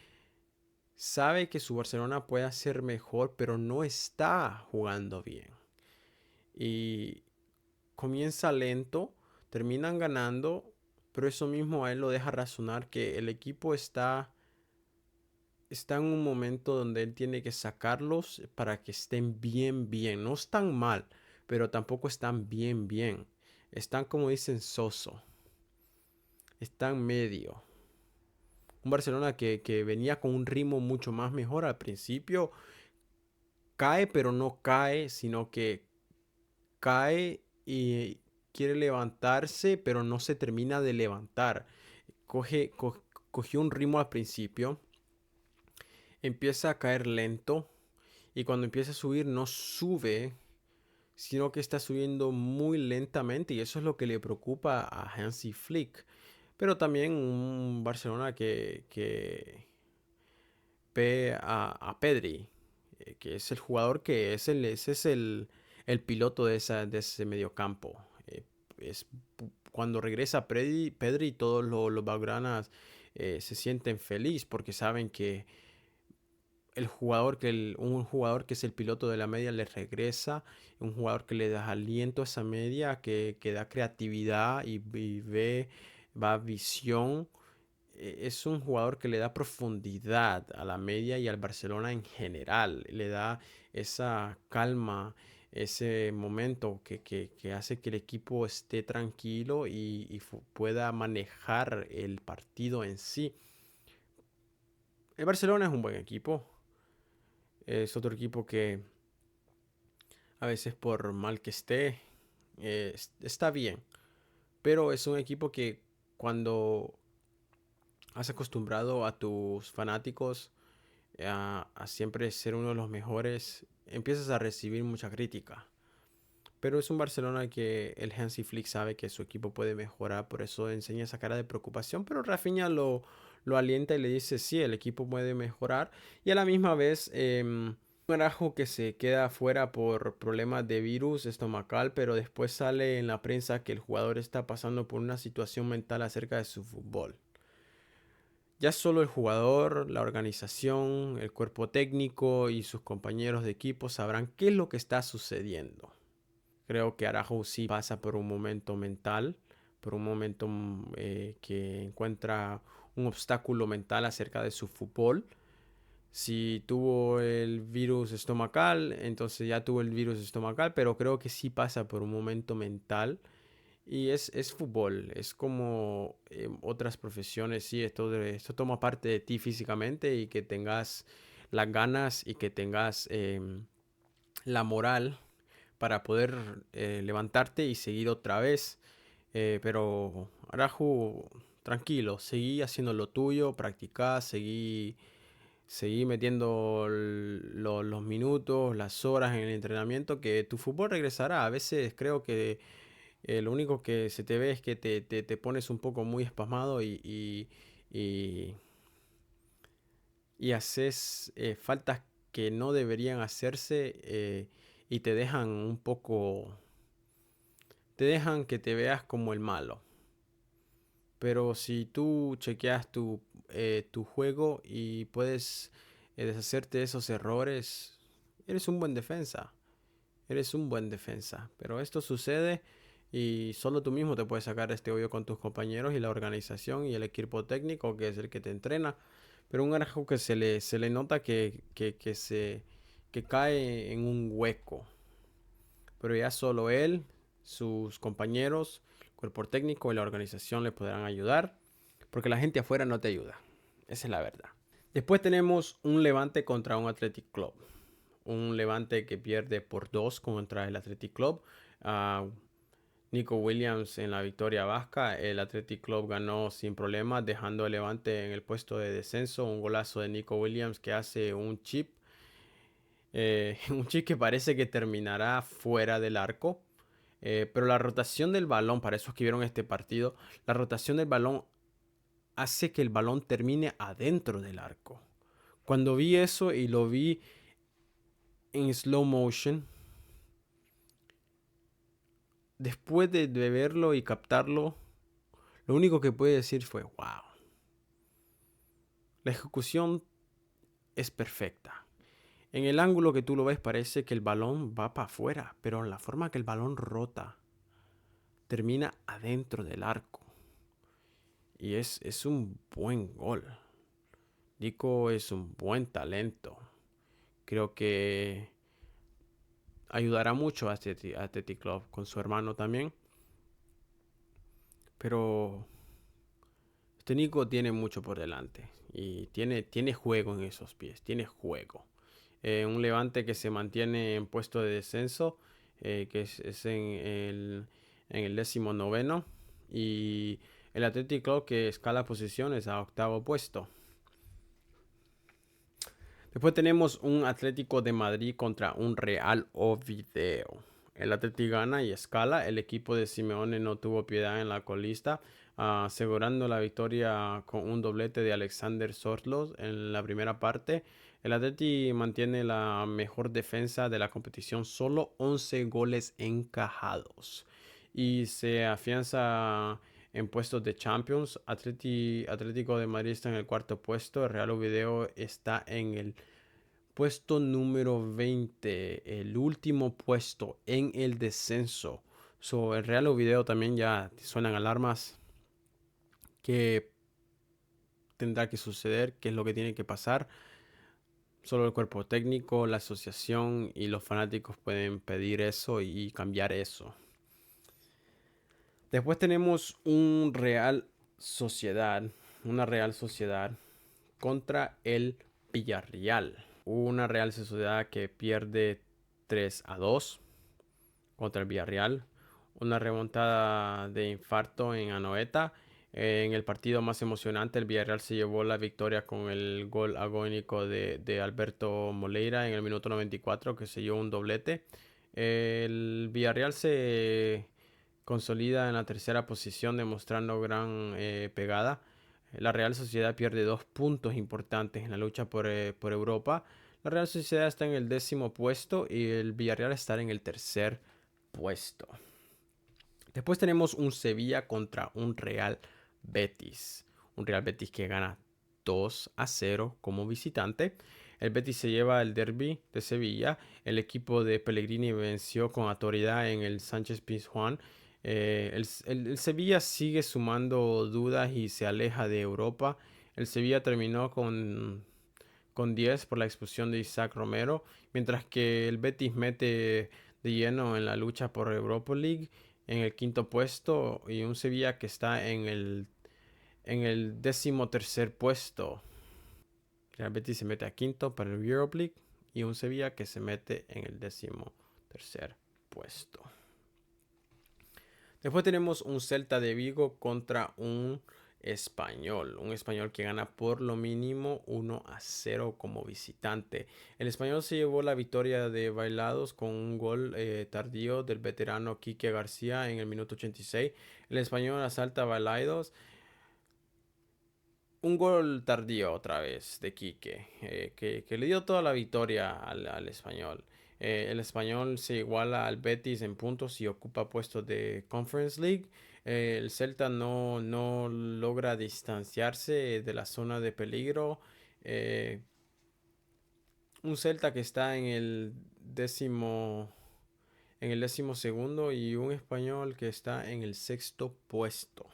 sabe que su Barcelona puede ser mejor, pero no está jugando bien. Y comienza lento, terminan ganando, pero eso mismo a él lo deja razonar que el equipo está en un momento donde él tiene que sacarlos para que estén bien. No están mal, pero tampoco están bien. Están, como dicen, soso. está en medio. Un Barcelona que venía con un ritmo mucho más mejor al principio. Cae, pero no cae, sino que cae y quiere levantarse, pero no se termina de levantar. Coge, co- Cogió un ritmo al principio, empieza a caer lento y cuando empieza a subir no sube, sino que está subiendo muy lentamente y eso es lo que le preocupa a Hansi Flick. Pero también un Barcelona que ve a Pedri, que es el jugador que es ese es el piloto de ese mediocampo. Es, Cuando regresa Pedri todos los Blaugranas se sienten feliz porque saben que un jugador que es el piloto de la media le regresa, un jugador que le da aliento a esa media, que da creatividad va visión. Es un jugador que le da profundidad a la media y al Barcelona en general. Le da esa calma, ese momento que hace que el equipo esté tranquilo y pueda manejar el partido en sí. El Barcelona es un buen equipo. Es otro equipo que a veces por mal que esté, está bien. Pero es un equipo que cuando has acostumbrado a tus fanáticos a siempre ser uno de los mejores, empiezas a recibir mucha crítica. Pero es un Barcelona que el Hansi Flick sabe que su equipo puede mejorar, por eso enseña esa cara de preocupación. Pero Rafinha lo alienta y le dice: sí, el equipo puede mejorar. Y a la misma vez, un Arajo que se queda fuera por problemas de virus estomacal, pero después sale en la prensa que el jugador está pasando por una situación mental acerca de su fútbol. Ya solo el jugador, la organización, el cuerpo técnico y sus compañeros de equipo sabrán qué es lo que está sucediendo. Creo que Araujo sí pasa por un momento mental, por un momento que encuentra un obstáculo mental acerca de su fútbol. Si tuvo el virus estomacal, entonces ya tuvo el virus estomacal, pero creo que sí pasa por un momento mental. Y es fútbol, es como otras profesiones, sí, esto toma parte de ti físicamente y que tengas las ganas y que tengas la moral para poder levantarte y seguir otra vez. Pero Araju, tranquilo, seguí haciendo lo tuyo, practicá, seguí metiendo los minutos, las horas en el entrenamiento, que tu fútbol regresará. A veces creo que lo único que se te ve es que te pones un poco muy espasmado y, y haces faltas que no deberían hacerse y te dejan que te veas como el malo. Pero si tú chequeas tu juego y puedes deshacerte de esos errores, eres un buen defensa. Eres un buen defensa. Pero esto sucede y solo tú mismo te puedes sacar este hoyo con tus compañeros y la organización y el equipo técnico que es el que te entrena. Pero un Arajo que se le nota que cae en un hueco. Pero ya solo él, sus compañeros, el cuerpo técnico y la organización le podrán ayudar. Porque la gente afuera no te ayuda. Esa es la verdad. Después tenemos un Levante contra un Athletic Club. Un Levante que pierde por 2 contra el Athletic Club. Nico Williams en la victoria vasca. El Athletic Club ganó sin problemas, dejando el Levante en el puesto de descenso. Un golazo de Nico Williams que hace un chip. Un chip que parece que terminará fuera del arco. Pero la rotación del balón, para esos que vieron este partido, la rotación del balón hace que el balón termine adentro del arco. Cuando vi eso y lo vi en slow motion, después de verlo y captarlo, lo único que pude decir fue: wow. La ejecución es perfecta. En el ángulo que tú lo ves parece que el balón va para afuera, pero en la forma que el balón rota, termina adentro del arco. Y es un buen gol. Nico es un buen talento. Creo que ayudará mucho a Athletic Club con su hermano también. Pero técnico tiene mucho por delante y tiene juego en esos pies, tiene juego. Un Levante que se mantiene en puesto de descenso, que es en el 19º, y el Atlético que escala posiciones a 8º puesto. Después tenemos un Atlético de Madrid contra un Real Oviedo. El Atlético gana y escala. El equipo de Simeone no tuvo piedad en la colista, asegurando la victoria con un doblete de Alexander Sorloth en la primera parte. El Atleti mantiene la mejor defensa de la competición, solo 11 goles encajados. Y se afianza en puestos de Champions. Atlético de Madrid está en el 4º puesto. El Real Oviedo está en el puesto número 20, el último puesto en el descenso. El Real Oviedo también ya suenan alarmas. ¿Qué tendrá que suceder? ¿Qué es lo que tiene que pasar? Solo el cuerpo técnico, la asociación y los fanáticos pueden pedir eso y cambiar eso. Después tenemos una Real Sociedad contra el Villarreal. Una Real Sociedad que pierde 3-2 contra el Villarreal. Una remontada de infarto en Anoeta. En el partido más emocionante, el Villarreal se llevó la victoria con el gol agónico de Alberto Moleira en el minuto 94, que selló un doblete. El Villarreal se consolida en la 3ª posición, demostrando gran pegada. La Real Sociedad pierde 2 puntos importantes en la lucha por Europa. La Real Sociedad está en el 10º puesto y el Villarreal está en el 3er puesto. Después tenemos un Sevilla contra un Real Betis. Un Real Betis que gana 2-0 como visitante. El Betis se lleva el derbi de Sevilla. El equipo de Pellegrini venció con autoridad en el Sánchez Pizjuán. El Sevilla sigue sumando dudas y se aleja de Europa. El Sevilla terminó con 10 por la expulsión de Isaac Romero, mientras que el Betis mete de lleno en la lucha por Europa League en el 5º puesto, y un Sevilla que está en el 13º puesto. El Betis se mete a 5º para el Europa League y un Sevilla que se mete en el 13º puesto. Después tenemos un Celta de Vigo contra un Español que gana por lo mínimo 1-0 como visitante. El Español se llevó la victoria de Bailados con un gol tardío del veterano Quique García en el minuto 86. El Español asalta a Bailados. Un gol tardío otra vez de Quique, que le dio toda la victoria al Español. El Español se iguala al Betis en puntos y ocupa puestos de Conference League. El Celta no logra distanciarse de la zona de peligro. Un Celta que está en el 12º y un Español que está en el 6º puesto.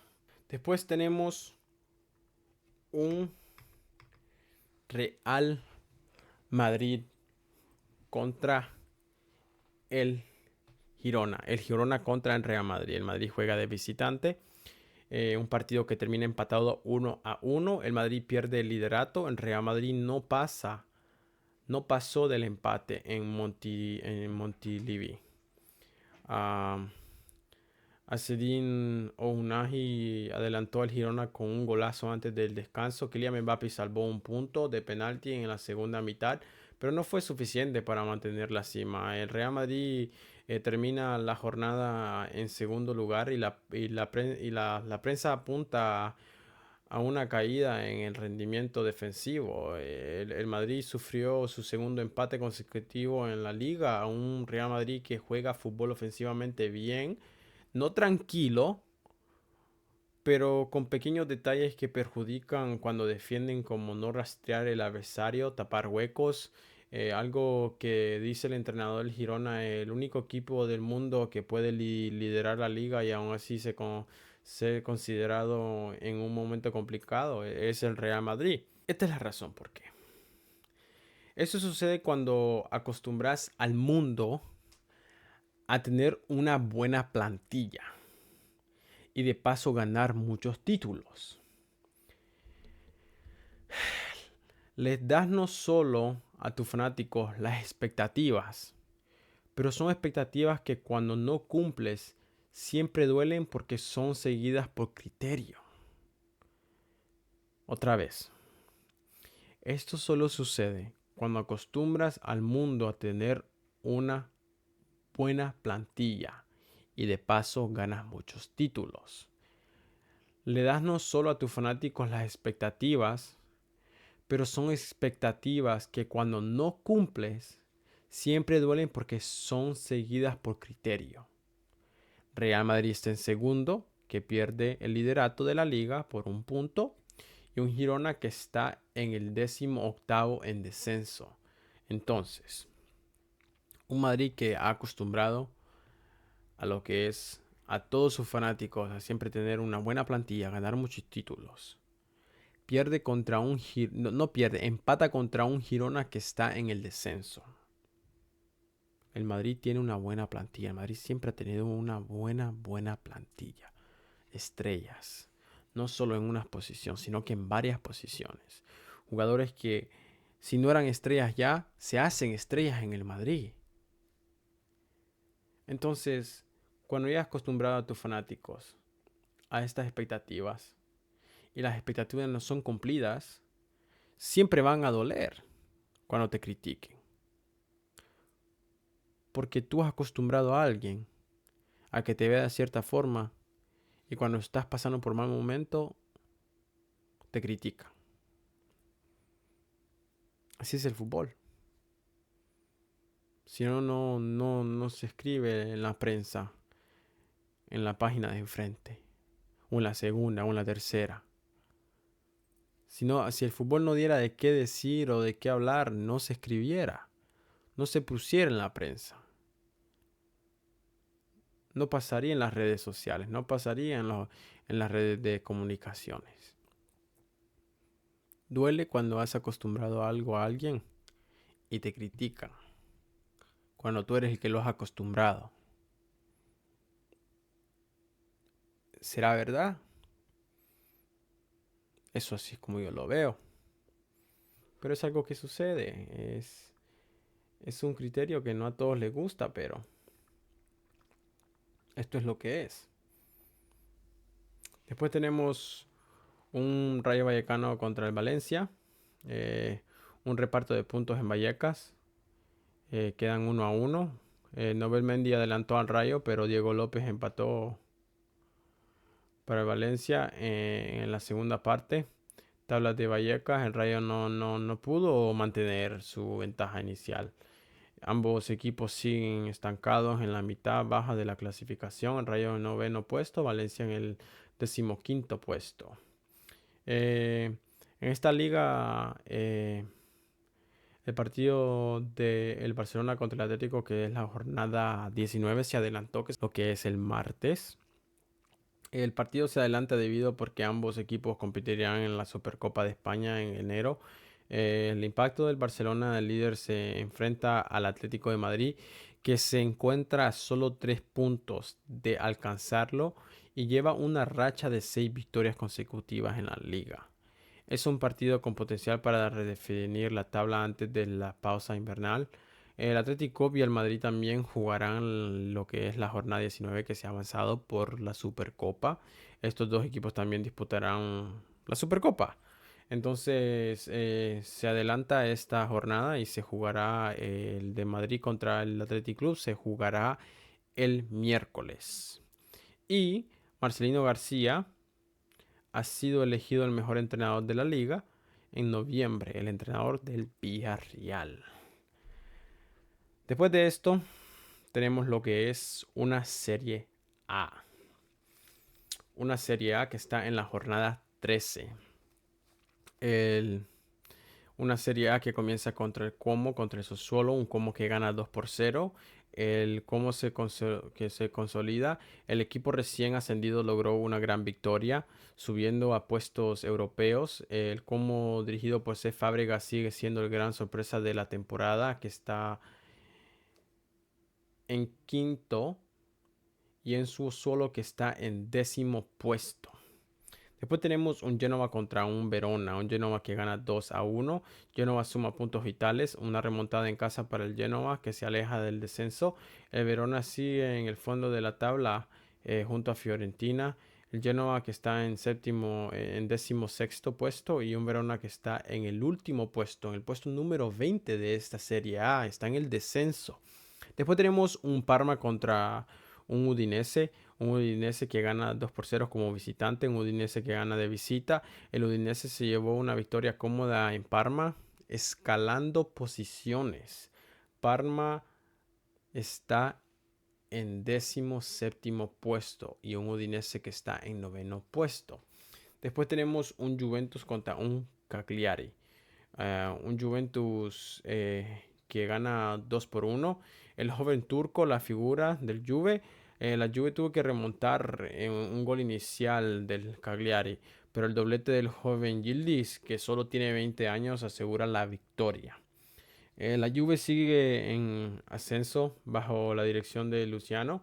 Después tenemos un Real Madrid contra el Girona. El Girona contra el Real Madrid. El Madrid juega de visitante. Un partido que termina empatado 1-1. El Madrid pierde el liderato. El Real Madrid no pasó del empate en Montilivi. Azzedine Ounahi adelantó al Girona con un golazo antes del descanso. Kylian Mbappé salvó un punto de penalti en la segunda mitad, pero no fue suficiente para mantener la cima. El Real Madrid termina la jornada en segundo lugar y la prensa apunta a una caída en el rendimiento defensivo. El Madrid sufrió su segundo empate consecutivo en la Liga, a un Real Madrid que juega fútbol ofensivamente bien, no tranquilo, pero con pequeños detalles que perjudican cuando defienden, como no rastrear el adversario, tapar huecos. Algo que dice el entrenador del Girona: el único equipo del mundo que puede liderar la liga y aún así ser considerado en un momento complicado es el Real Madrid. Esta es la razón por qué. Eso sucede cuando acostumbras al mundo a tener una buena plantilla y de paso ganar muchos títulos. Les das no solo a tus fanáticos las expectativas, pero son expectativas que cuando no cumples siempre duelen porque son seguidas por criterio. Otra vez, esto solo sucede cuando acostumbras al mundo a tener una buena plantilla y de paso ganas muchos títulos. Le das no solo a tus fanáticos las expectativas, pero son expectativas que cuando no cumples siempre duelen porque son seguidas por criterio. Real Madrid está en segundo, que pierde el liderato de la liga por un punto, y un Girona que está en el 18º en descenso. Entonces, un Madrid que ha acostumbrado a lo que es a todos sus fanáticos a siempre tener una buena plantilla, ganar muchos títulos. Pierde contra un no pierde, empata contra un Girona que está en el descenso. El Madrid tiene una buena plantilla. El Madrid siempre ha tenido una buena plantilla. Estrellas. No solo en una posición, sino que en varias posiciones. Jugadores que, si no eran estrellas ya, se hacen estrellas en el Madrid. Entonces, cuando ya has acostumbrado a tus fanáticos a estas expectativas y las expectativas no son cumplidas, siempre van a doler cuando te critiquen. Porque tú has acostumbrado a alguien a que te vea de cierta forma y cuando estás pasando por mal momento, te critica. Así es el fútbol. Si no, no se escribe en la prensa, en la página de enfrente, o en la segunda, o en la tercera. Si el fútbol no diera de qué decir o de qué hablar, no se escribiera, no se pusiera en la prensa. No pasaría en las redes sociales, no pasaría en las redes de comunicaciones. Duele cuando has acostumbrado algo a alguien y te critican. Cuando tú eres el que lo has acostumbrado. ¿Será verdad? Eso así es como yo lo veo. Pero es algo que sucede. Es un criterio que no a todos les gusta, pero esto es lo que es. Después tenemos un Rayo Vallecano contra el Valencia. Un reparto de puntos en Vallecas. Quedan 1-1. Nobel Mendy adelantó al Rayo, pero Diego López empató para el Valencia en la segunda parte. Tablas de Vallecas, el Rayo no pudo mantener su ventaja inicial. Ambos equipos siguen estancados en la mitad baja de la clasificación. El Rayo en 9º puesto, Valencia en el 15º puesto. En esta liga, el partido del Barcelona contra el Atlético, que es la jornada 19, se adelantó, que es lo que es el martes. El partido se adelanta debido porque ambos equipos competirían en la Supercopa de España en enero. El impacto del Barcelona, el líder, se enfrenta al Atlético de Madrid, que se encuentra a solo 3 puntos de alcanzarlo y lleva una racha de 6 victorias consecutivas en la liga. Es un partido con potencial para redefinir la tabla antes de la pausa invernal. El Atlético y el Madrid también jugarán lo que es la jornada 19 que se ha avanzado por la Supercopa. Estos dos equipos también disputarán la Supercopa. Entonces se adelanta esta jornada y se jugará el de Madrid contra el Athletic Club. Se jugará el miércoles. Y Marcelino García ha sido elegido el mejor entrenador de la liga en noviembre, el entrenador del Villarreal. Después de esto, tenemos lo que es una Serie A. Una Serie A que está en la jornada 13. Una Serie A que comienza contra el Como, contra el Sassuolo, un Como que gana 2-0. El Como que se consolida. El equipo recién ascendido logró una gran victoria, subiendo a puestos europeos. El Como, dirigido por C. Fábregas, sigue siendo el gran sorpresa de la temporada, que está en quinto, y en su solo que está en 10º puesto. Después tenemos un Genoa contra un Verona, un Genoa que gana 2-1. Genoa suma puntos vitales, una remontada en casa para el Genoa que se aleja del descenso. El Verona sigue en el fondo de la tabla junto a Fiorentina. El Genoa que está en séptimo, en décimo sexto puesto y un Verona que está en el último puesto, en el puesto número 20 de esta Serie A, está en el descenso. Después tenemos un Parma contra un Udinese que gana 2-0 como visitante, un Udinese que gana de visita. El Udinese se llevó una victoria cómoda en Parma, escalando posiciones. Parma está en 17º puesto y un Udinese que está en 9º puesto. Después tenemos un Juventus contra un Cagliari. Un Juventus que gana 2-1. El joven turco, la figura del Juve. La Juve tuvo que remontar en un gol inicial del Cagliari, pero el doblete del joven Yildiz, que solo tiene 20 años, asegura la victoria. La Juve sigue en ascenso bajo la dirección de Luciano.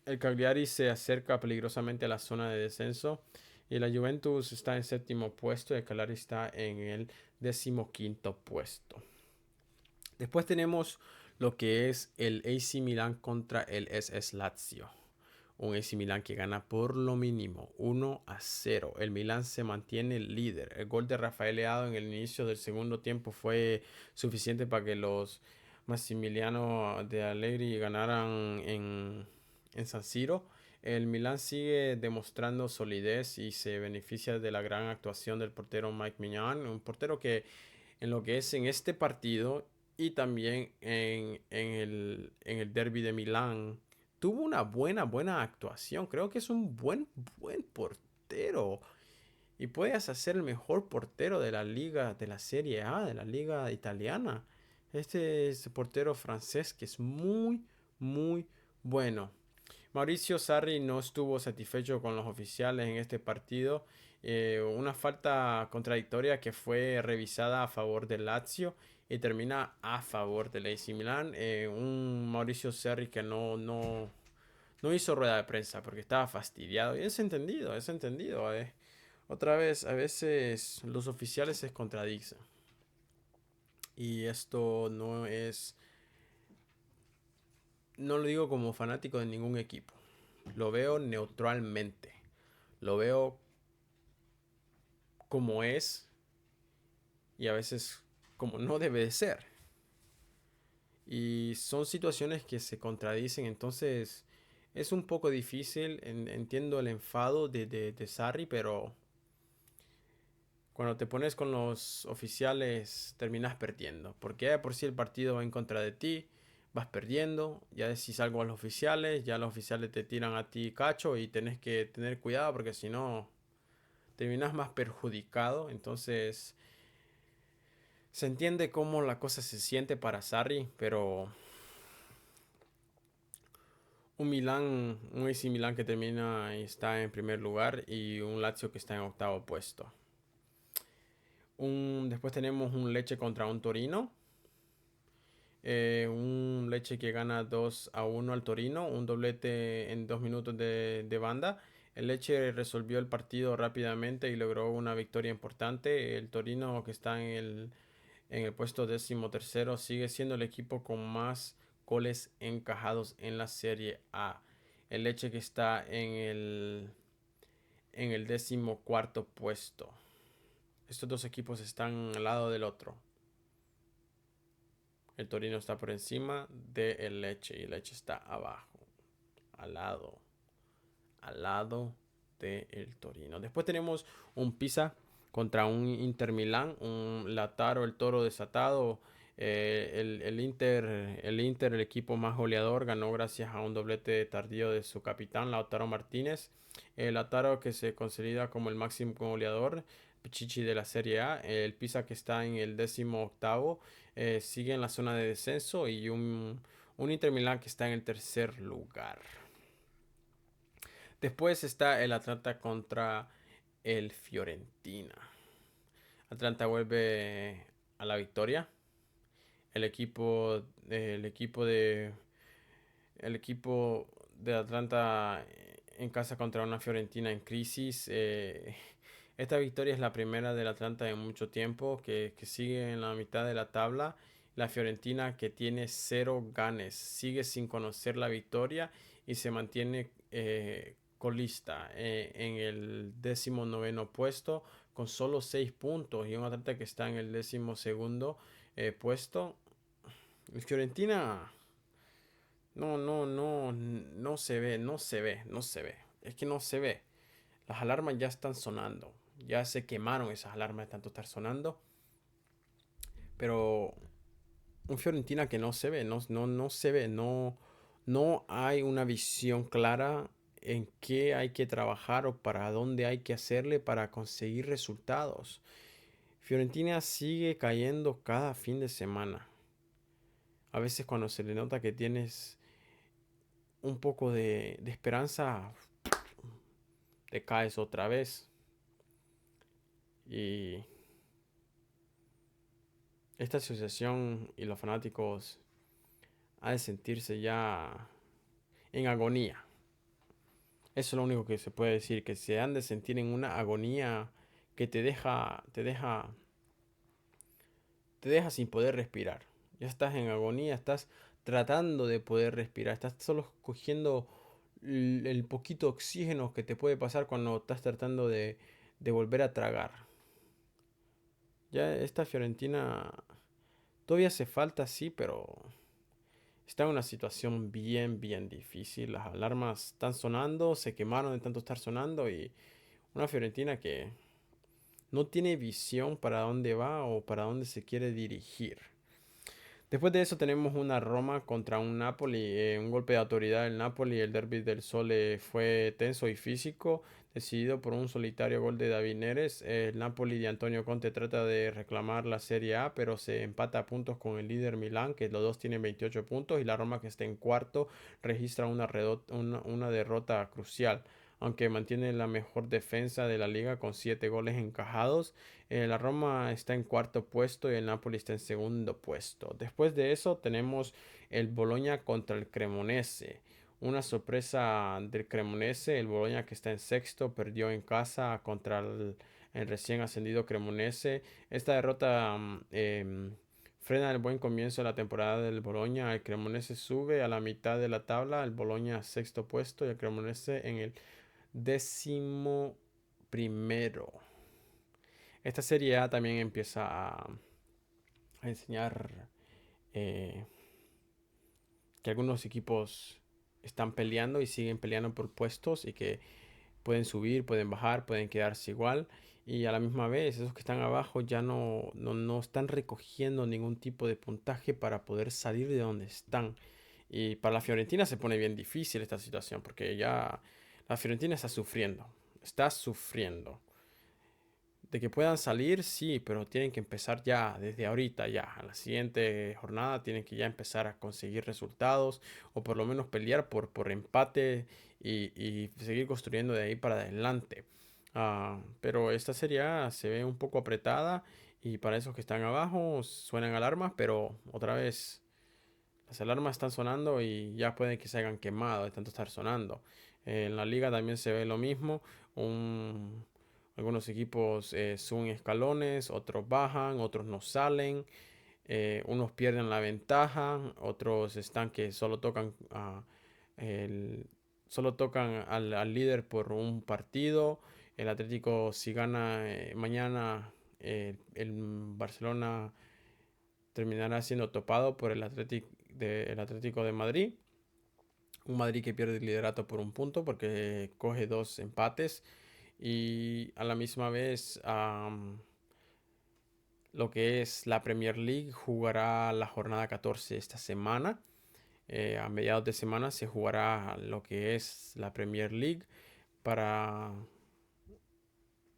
El Cagliari se acerca peligrosamente a la zona de descenso y la Juventus está en séptimo puesto y el Cagliari está en el 15º puesto. Después tenemos lo que es el AC Milan contra el SS Lazio. Un AC Milan que gana por lo mínimo 1-0. El Milan se mantiene líder. El gol de Rafael Leao en el inicio del segundo tiempo fue suficiente para que los Massimiliano de Allegri ganaran en San Siro. El Milan sigue demostrando solidez y se beneficia de la gran actuación del portero Mike Maignan, un portero que en lo que es en este partido y también en el derby de Milán tuvo una buena actuación. Creo que es un buen portero y puedes hacer el mejor portero de la liga, de la Serie A, de la liga italiana. Este es portero francés que es muy bueno. Mauricio Sarri no estuvo satisfecho con los oficiales en este partido. Una falta contradictoria que fue revisada a favor del Lazio y termina a favor del AC Milan. Un Mauricio Sarri que no hizo rueda de prensa porque estaba fastidiado. Y es entendido, es entendido. Otra vez, a veces los oficiales se contradicen. Y esto no lo digo como fanático de ningún equipo. Lo veo neutralmente. Lo veo como es y a veces como no debe de ser. Y son situaciones que se contradicen, entonces es un poco difícil. Entiendo el enfado de Sarri, pero cuando te pones con los oficiales terminas perdiendo. Porque ya por si el partido va en contra de ti, vas perdiendo. Ya decís algo a los oficiales, ya los oficiales te tiran a ti cacho y tenés que tener cuidado porque si no terminas más perjudicado. Entonces se entiende cómo la cosa se siente para Sarri, pero un AC Milan que termina y está en primer lugar y un Lazio que está en octavo puesto. Después tenemos un Lecce contra un Torino. Un Lecce que gana 2-1 al Torino, un doblete en 2 minutos de banda. El Lecce resolvió el partido rápidamente y logró una victoria importante. El Torino, que está en el puesto 13º, sigue siendo el equipo con más goles encajados en la Serie A. El Lecce que está en el 14º puesto. Estos dos equipos están al lado del otro. El Torino está por encima del Lecce y el Lecce está abajo, al lado del Torino. Después tenemos un Pisa contra un Inter Milán, un Lautaro, el toro desatado. El equipo más goleador, ganó gracias a un doblete tardío de su capitán, Lautaro Martínez. Lautaro que se consolida como el máximo goleador, Pichichi de la Serie A. El Pisa que está en el 18º, sigue en la zona de descenso y un Inter Milán que está en el tercer lugar. Después está el Atlanta contra el Fiorentina. Atlanta vuelve a la victoria. El equipo de Atlanta en casa contra una Fiorentina en crisis. Esta victoria es la primera del Atlanta en mucho tiempo, que sigue en la mitad de la tabla. La Fiorentina que tiene 0 ganes, sigue sin conocer la victoria y se mantiene colista en el 19º puesto con solo 6 puntos y un Atlanta que está en el 12º puesto. Fiorentina no se ve, no se ve. Es que no se ve. Las alarmas ya están sonando. Ya se quemaron esas alarmas de tanto estar sonando. Pero un Fiorentina que no se ve, no se ve, no hay una visión clara en qué hay que trabajar o para dónde hay que hacerle para conseguir resultados. Fiorentina sigue cayendo cada fin de semana. A veces cuando se le nota que tienes un poco de esperanza, te caes otra vez. Y esta asociación y los fanáticos han de sentirse ya en agonía. Eso es lo único que se puede decir, que se han de sentir en una agonía que te deja sin poder respirar. Ya estás en agonía, estás tratando de poder respirar, estás solo cogiendo el poquito oxígeno que te puede pasar cuando estás tratando de volver a tragar. Ya esta Fiorentina todavía hace falta, sí, pero está en una situación bien difícil. Las alarmas están sonando, se quemaron de tanto estar sonando y una Fiorentina que no tiene visión para dónde va o para dónde se quiere dirigir. Después de eso tenemos una Roma contra un Napoli, un golpe de autoridad del Napoli. El derby del Sole fue tenso y físico, decidido por un solitario gol de David Neres. El Napoli de Antonio Conte trata de reclamar la Serie A, pero se empata a puntos con el líder Milán, que los dos tienen 28 puntos, y la Roma, que está en cuarto, registra una derrota crucial. Aunque mantiene la mejor defensa de la liga con 7 goles encajados, la Roma está en cuarto puesto y el Napoli está en segundo puesto. Después de eso tenemos el Bologna contra el Cremonese. Una sorpresa del Cremonese. El Bologna, que está en sexto, perdió en casa contra el recién ascendido Cremonese. Esta derrota frena el buen comienzo de la temporada del Bologna. El Cremonese sube a la mitad de la tabla. El Bologna sexto puesto y el Cremonese en el 11º. Esta Serie A también empieza a enseñar eh, que algunos equipos están peleando y siguen peleando por puestos y que pueden subir, pueden bajar, pueden quedarse igual. Y a la misma vez, esos que están abajo ya no están recogiendo ningún tipo de puntaje para poder salir de donde están. Y para la Fiorentina se pone bien difícil esta situación porque ya la Fiorentina está sufriendo. Está sufriendo. De que puedan salir, sí, pero tienen que empezar ya, desde ahorita, ya. A la siguiente jornada tienen que ya empezar a conseguir resultados o por lo menos pelear por empate y seguir construyendo de ahí para adelante. Pero esta Serie A se ve un poco apretada y para esos que están abajo suenan alarmas, pero otra vez las alarmas están sonando y ya pueden que se hayan quemado de tanto estar sonando. En la liga también se ve lo mismo. Algunos equipos suben escalones, otros bajan, otros no salen. Unos pierden la ventaja, otros están que el- solo tocan al líder por un partido. El Atlético, si gana mañana, el Barcelona terminará siendo topado por el Atlético de Madrid. Un Madrid que pierde el liderato por un punto porque coge 2 empates. Y a la misma vez, lo que es la Premier League jugará la jornada 14 esta semana. A mediados de semana se jugará lo que es la Premier League para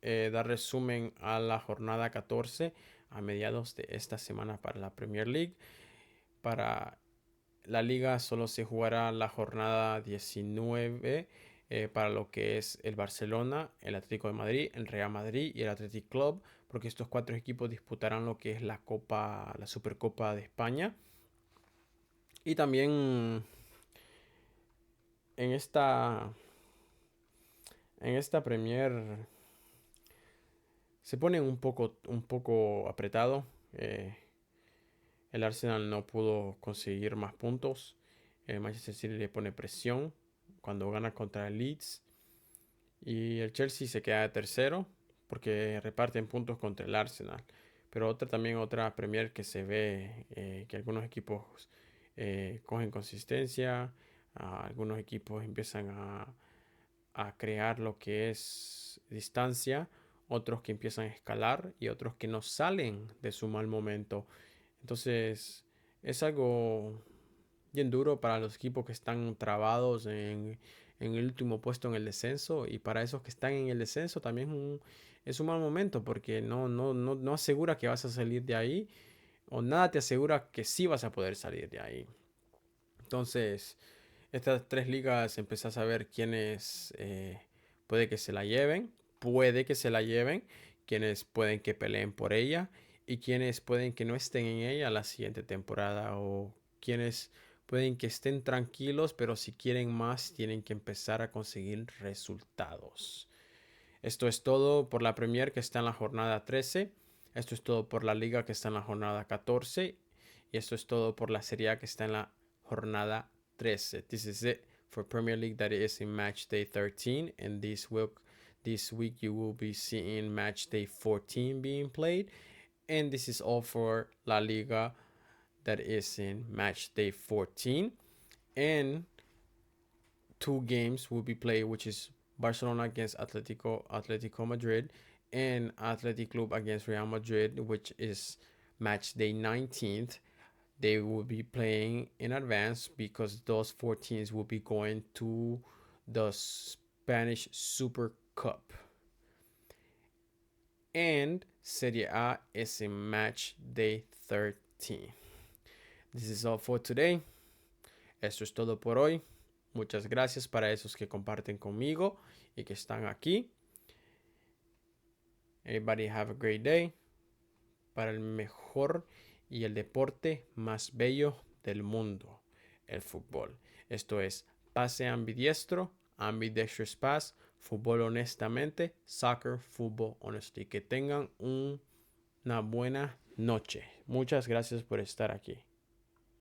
dar resumen a la jornada 14 a mediados de esta semana para la Premier League. Para la Liga solo se jugará la jornada 19 para lo que es el Barcelona, el Atlético de Madrid, el Real Madrid y el Athletic Club, porque estos 4 equipos disputarán lo que es la Supercopa de España. Y también en esta en esta Premier se pone un poco apretado. El Arsenal no pudo conseguir más puntos. El Manchester City le pone presión cuando gana contra el Leeds. Y el Chelsea se queda de tercero porque reparten puntos contra el Arsenal. Pero otra Premier que se ve que algunos equipos cogen consistencia, algunos equipos empiezan a crear lo que es distancia, otros que empiezan a escalar y otros que no salen de su mal momento. Entonces es algo bien duro para los equipos que están trabados en el último puesto en el descenso, y para esos que están en el descenso también es un mal momento porque no asegura que vas a salir de ahí, o nada te asegura que sí vas a poder salir de ahí. Entonces estas tres ligas empezás a ver quiénes puede que se la lleven, quienes pueden que peleen por ella y quienes pueden que no estén en ella la siguiente temporada, o quienes pueden que estén tranquilos, pero si quieren más tienen que empezar a conseguir resultados. Esto es todo por la Premier, que está en la jornada 13. Esto es todo por la Liga, que está en la jornada 14. Y esto es todo por la Serie A, que está en la jornada 13. This is it for Premier League, that is in Matchday 13. And this week you will be seeing Matchday 14 being played. And this is all for La Liga, that is in Matchday 14. And two games will be played, which is Barcelona against Atletico Madrid, and Athletic Club against Real Madrid, which is match day 19th. They will be playing in advance because those 4 teams will be going to the Spanish Super Cup. And Serie A is in match day 13. This is all for today. Esto es todo por hoy. Muchas gracias para esos que comparten conmigo y que están aquí. Everybody have a great day. Para el mejor y el deporte más bello del mundo, el fútbol. Esto es Pase Ambidiestro, Ambidextrous Pass, Fútbol Honestamente, Soccer, Football Honesty. Que tengan una buena noche. Muchas gracias por estar aquí.